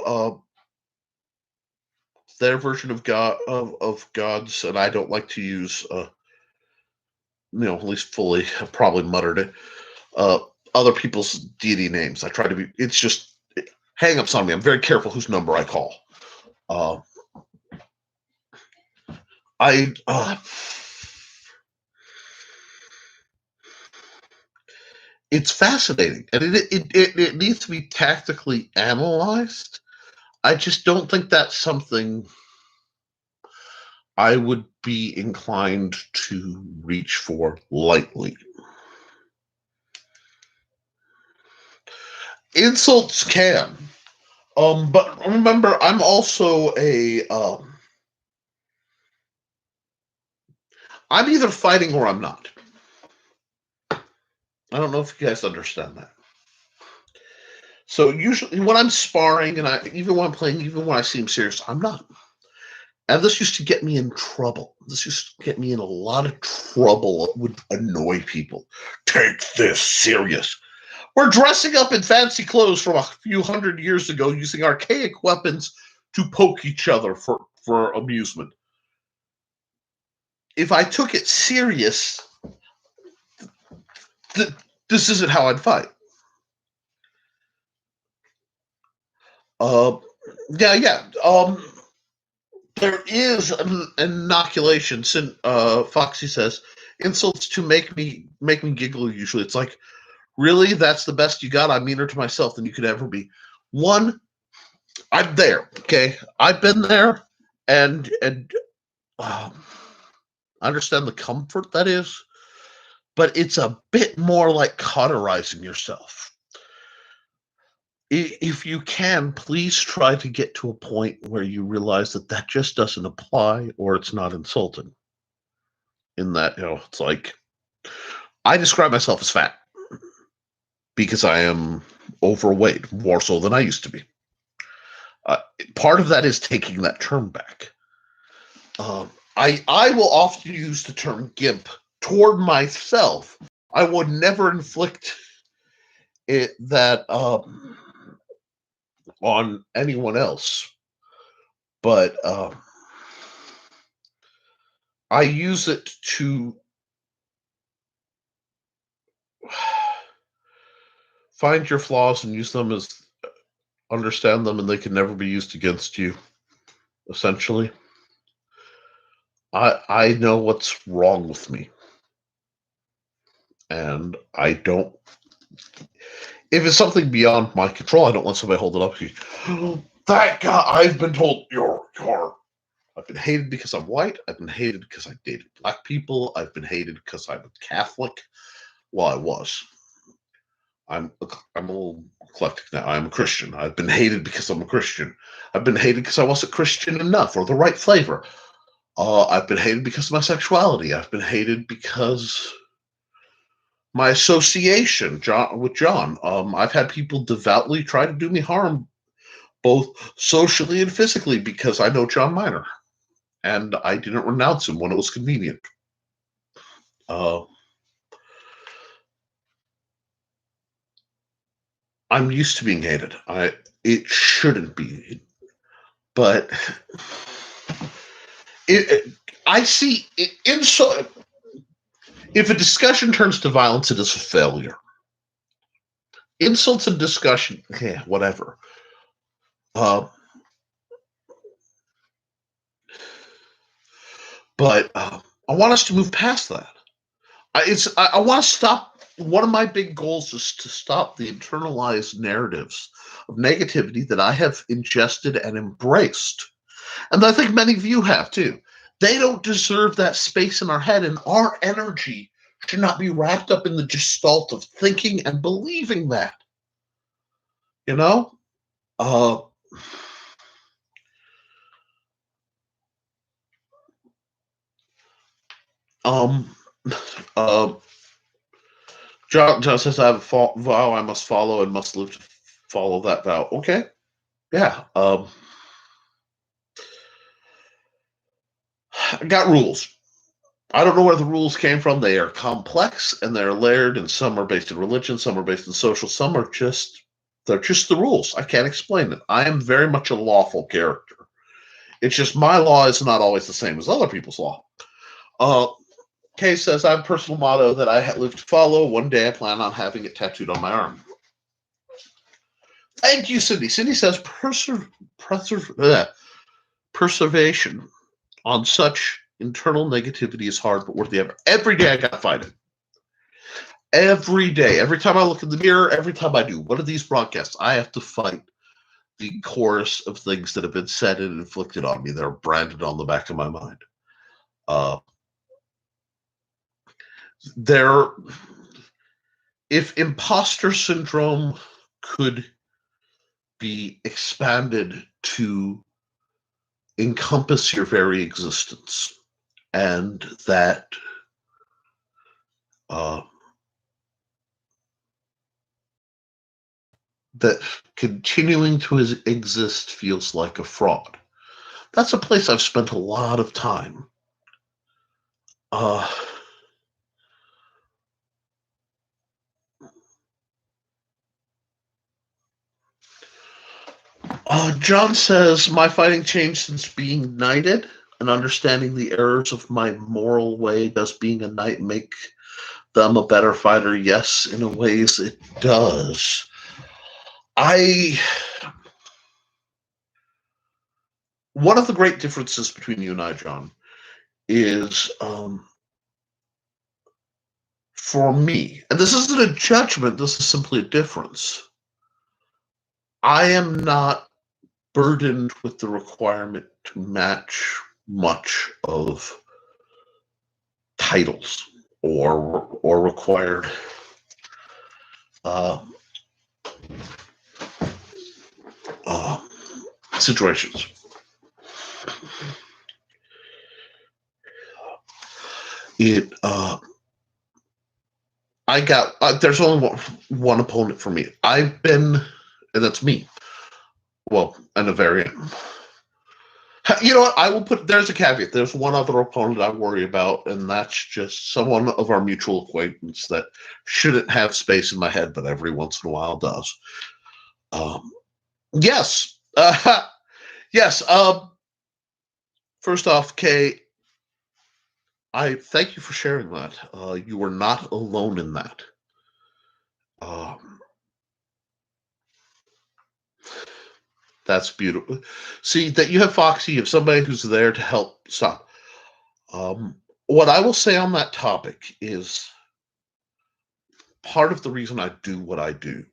[SPEAKER 1] their version of God of gods, and I don't like to use at least fully. I probably muttered it. Uh, Other people's deity names. I try to be. It's just hang-ups on me. I'm very careful whose number I call. Uh, I It's fascinating, and it needs to be tactically analyzed. I just don't think that's something I would be inclined to reach for lightly. Insults can, but remember, I'm also I'm either fighting or I'm not. I don't know if you guys understand that. So usually when I'm sparring and even when I'm playing, even when I seem serious, I'm not. And this used to get me in trouble. This used to get me in a lot of trouble. It would annoy people. Take this serious. We're dressing up in fancy clothes from a few hundred years ago using archaic weapons to poke each other for amusement. If I took it serious, this isn't how I'd fight. Uh, yeah. There is an inoculation. Foxy says insults to make me giggle. Usually, it's like, really, that's the best you got. I'm meaner to myself than you could ever be. One, I'm there. Okay, I've been there, and I understand the comfort that is, but it's a bit more like cauterizing yourself. If you can, please try to get to a point where you realize that just doesn't apply or it's not insulting. In that, it's like, I describe myself as fat because I am overweight, more so than I used to be. Part of that is taking that term back. I will often use the term gimp toward myself. I would never inflict that on anyone else, but I use it to find your flaws and use them as understand them, and they can never be used against you. Essentially, I know what's wrong with me, and I don't. If it's something beyond my control, I don't let somebody hold it up to you. That guy, I've been told you're. I've been hated because I'm white. I've been hated because I dated black people. I've been hated because I'm Catholic. Well, I was. I'm a little eclectic now. I'm a Christian. I've been hated because I'm a Christian. I've been hated because I wasn't Christian enough or the right flavor. I've been hated because of my sexuality. I've been hated because my association with John. I've had people devoutly try to do me harm, both socially and physically, because I know John Minor, and I didn't renounce him when it was convenient. I'm used to being hated. It shouldn't be, but I see insult. If a discussion turns to violence, it is a failure. Insults and discussion, yeah, whatever. But I want us to move past that. I want to stop. One of my big goals is to stop the internalized narratives of negativity that I have ingested and embraced, and I think many of you have too. They don't deserve that space in our head, and our energy should not be wrapped up in the gestalt of thinking and believing that. You know, uh, Um, uh, John says, I have a vow I must follow and must live to follow that vow. Okay. Yeah. I got rules. I don't know where the rules came from. They are complex and they're layered, and some are based in religion, some are based in social, some are just, they're just the rules. I can't explain it. I am very much a lawful character. It's just my law is not always the same as other people's law. Kay says, I have a personal motto that I live to follow. One day I plan on having it tattooed on my arm. Thank you, Cindy. Cindy says, preservation on such internal negativity is hard, but worth the effort. Every day I got to fight it. Every day. Every time I look in the mirror, every time I do one of these broadcasts, I have to fight the chorus of things that have been said and inflicted on me that are branded on the back of my mind. If imposter syndrome could be expanded to encompass your very existence, and that that continuing to exist feels like a fraud. That's a place I've spent a lot of time. John says, my fighting changed since being knighted, and understanding the errors of my moral way. Does being a knight make them a better fighter? Yes, in a ways it does. One of the great differences between you and I, John, is for me, and this isn't a judgment, this is simply a difference. I am not burdened with the requirement to match much of titles or required situations. There's only one opponent for me. And that's me. Well, and a variant. You know what? There's a caveat. There's one other opponent I worry about, and that's just someone of our mutual acquaintance that shouldn't have space in my head, but every once in a while does. Yes. Yes. First off, Kay, I thank you for sharing that. You were not alone in that. That's beautiful. See, that you have Foxy, you have somebody who's there to help stop. What I will say on that topic is part of the reason I do what I do,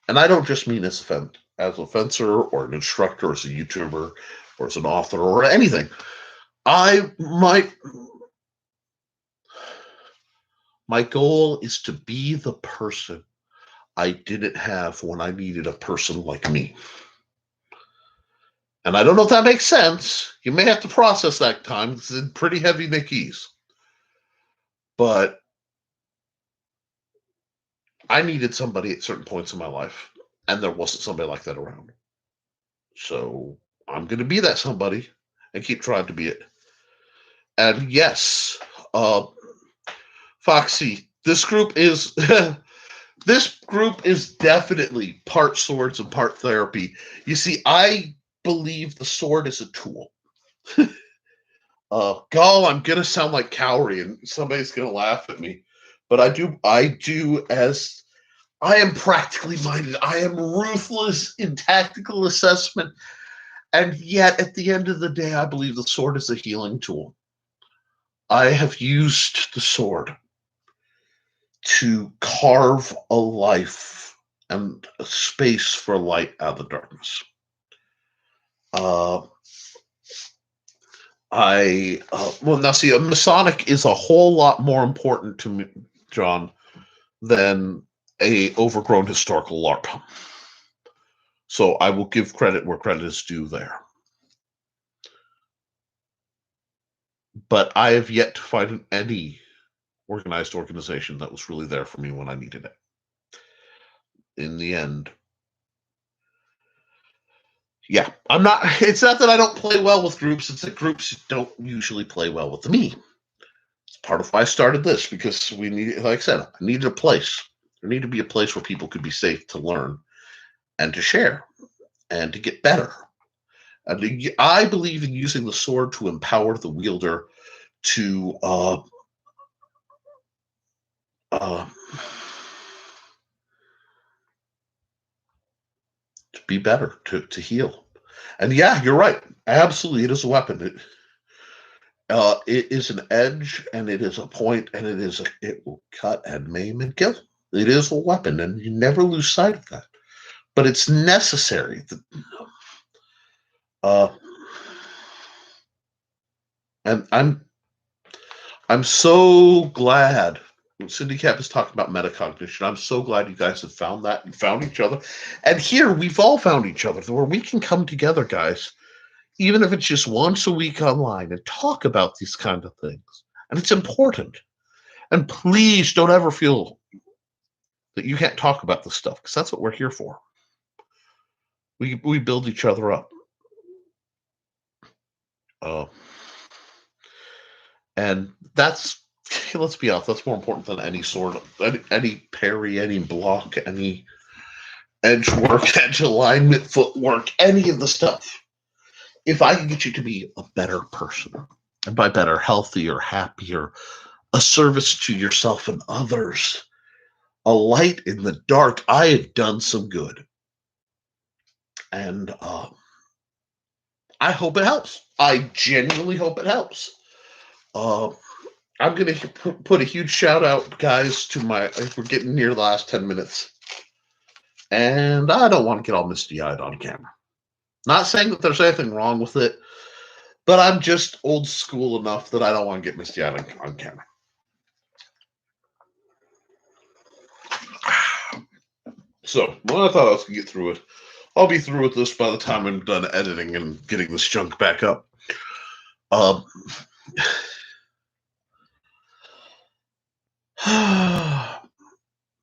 [SPEAKER 1] and I don't just mean as a fencer or an instructor or as a YouTuber or as an author or anything. My goal is to be the person I didn't have when I needed a person like me. And I don't know if that makes sense. You may have to process that time. It's pretty heavy Nickies. But I needed somebody at certain points in my life, and there wasn't somebody like that around. So I'm going to be that somebody and keep trying to be it. And yes, Foxy, this group is definitely part swords and part therapy. You see, I believe the sword is a tool. I'm gonna sound like Cowrie, and somebody's gonna laugh at me, but I do as I am practically minded. I am ruthless in tactical assessment, and yet at the end of the day, I believe the sword is a healing tool. I have used the sword to carve a life and a space for light out of the darkness. Now see, a Masonic is a whole lot more important to me, John, than a overgrown historical LARP. So I will give credit where credit is due there. But I have yet to find any organized organization that was really there for me when I needed it. In the end, yeah, it's not that I don't play well with groups, it's that groups don't usually play well with me. It's part of why I started this, because we need, like I said, I needed a place. There needed to be a place where people could be safe to learn and to share and to get better. And I believe in using the sword to empower the wielder to be better, to heal. And yeah, you're right. Absolutely, it is a weapon. It is an edge, and it is a point, and it will cut and maim and kill. It is a weapon, and you never lose sight of that. But it's necessary. And I'm so glad Syndicap has talked about metacognition. I'm so glad you guys have found that and found each other. And here we've all found each other where we can come together, guys, even if it's just once a week online, and talk about these kind of things. And it's important. And please don't ever feel that you can't talk about this stuff, because that's what we're here for. We build each other up. And that's, let's be honest, that's more important than any sword, any parry, any block, any edge work, edge alignment, footwork, any of the stuff. If I can get you to be a better person, and by better, healthier, happier, a service to yourself and others, a light in the dark, I have done some good. And I hope it helps. I genuinely hope it helps. I'm going to put a huge shout out, guys, to we're getting near the last 10 minutes. And I don't want to get all misty-eyed on camera. Not saying that there's anything wrong with it, but I'm just old school enough that I don't want to get misty-eyed on camera. So, well, I thought I was going to get through it. I'll be through with this by the time I'm done editing and getting this junk back up.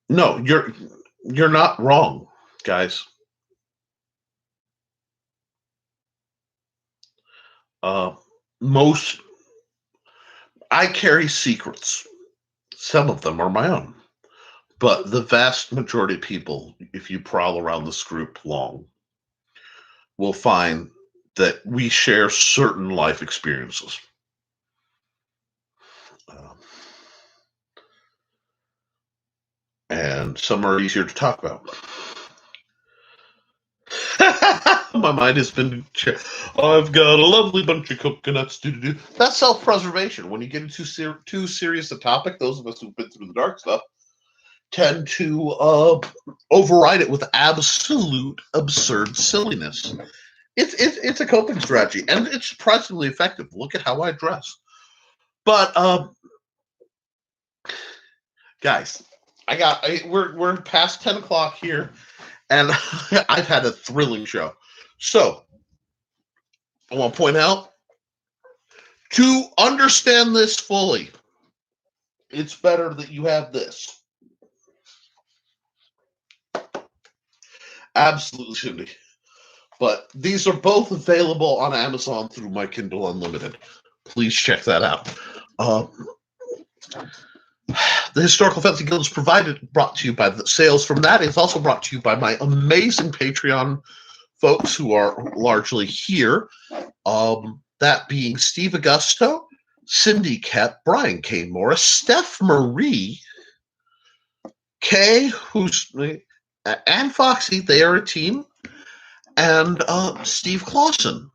[SPEAKER 1] No, you're not wrong, guys. I carry secrets. Some of them are my own. But the vast majority of people, if you prowl around this group long, will find that we share certain life experiences. And some are easier to talk about. My mind has been, I've got a lovely bunch of coconuts to do. That's self-preservation. When you get into too serious a topic, those of us who've been through the dark stuff tend to override it with absolute absurd silliness. It's a coping strategy, and it's surprisingly effective. Look at how I dress. But guys, we're past 10 o'clock here, and I've had a thrilling show. So I want to point out, to understand this fully, it's better that you have this. Absolutely, Cindy. But these are both available on Amazon through my Kindle Unlimited. Please check that out. The Historical Fantasy Guild is brought to you by the sales from that. It's also brought to you by my amazing Patreon folks who are largely here. That being Steve Augosto, Cindy Kep, Brian K. Morris, Stef Mari, Kay, and Foxy. They are a team. And Steve Clausen.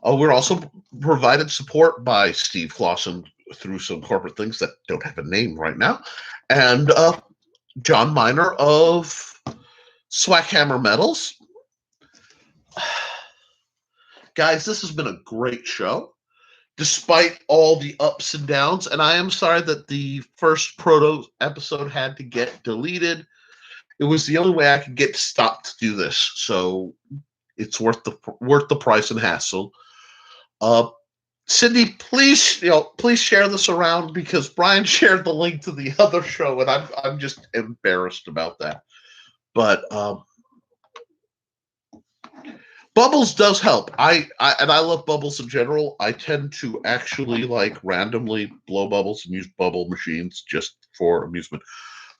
[SPEAKER 1] We're also provided support by Steve Clausen through some corporate things that don't have a name right now. And John Miner of Swakhammer Metals. Guys, this has been a great show, despite all the ups and downs. And I am sorry that the first proto episode had to get deleted. It was the only way I could get stopped to do this. So it's worth the price and hassle. Cindy, please share this around, because Brian shared the link to the other show, and I'm just embarrassed about that. But Bubbles does help. I love bubbles in general. I tend to actually randomly blow bubbles and use bubble machines just for amusement.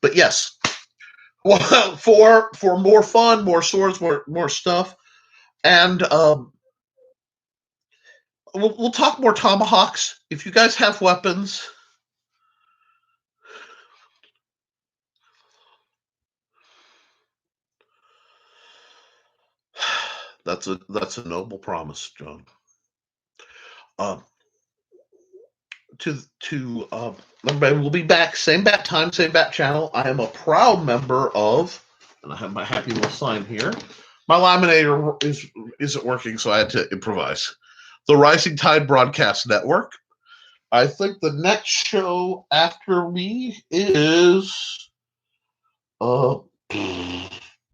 [SPEAKER 1] But yes, for more fun, more swords, more stuff, and we'll talk more tomahawks. If you guys have weapons, that's a noble promise, John. Everybody, we'll be back, same bat time, same bat channel. I am a proud member of, and I have my happy little sign here. My laminator isn't working, so I had to improvise. The Rising Tide Broadcast Network. I think the next show after me is where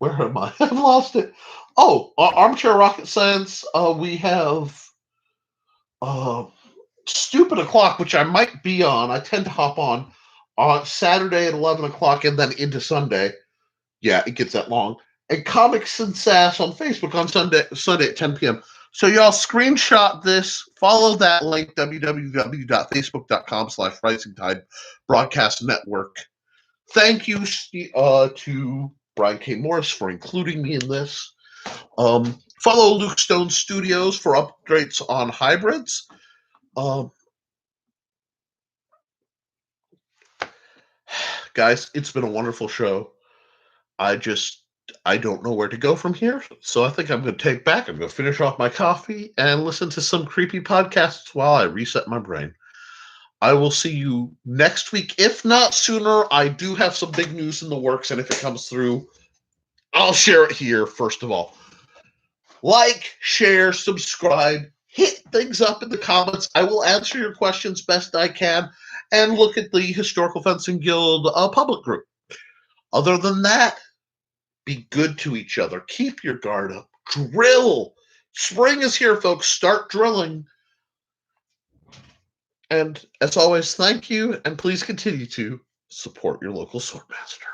[SPEAKER 1] am I? I've lost it. Oh, Armchair Rocket Science. We have Stupid O'Clock, which I might be on. I tend to hop on Saturday at 11 o'clock and then into Sunday. Yeah, it gets that long. And Comics and Sass on Facebook on Sunday at 10 p.m. So y'all screenshot this, follow that link, www.facebook.com/Risingtide Broadcast Network. Thank you to Brian K. Morris for including me in this. Follow Luke Stone Studios for updates on hybrids. Guys, it's been a wonderful show. I don't know where to go from here, so I think I'm going to I'm going to finish off my coffee and listen to some creepy podcasts while I reset my brain. I will see you next week, if not sooner. I do have some big news in the works, and if it comes through, I'll share it here first of all. Like, share, subscribe, hit things up in the comments. I will answer your questions best I can, and look at the Historical Fencing Guild public group. Other than that, be good to each other. Keep your guard up. Drill. Spring is here, folks. Start drilling. And as always, thank you, and please continue to support your local swordmaster.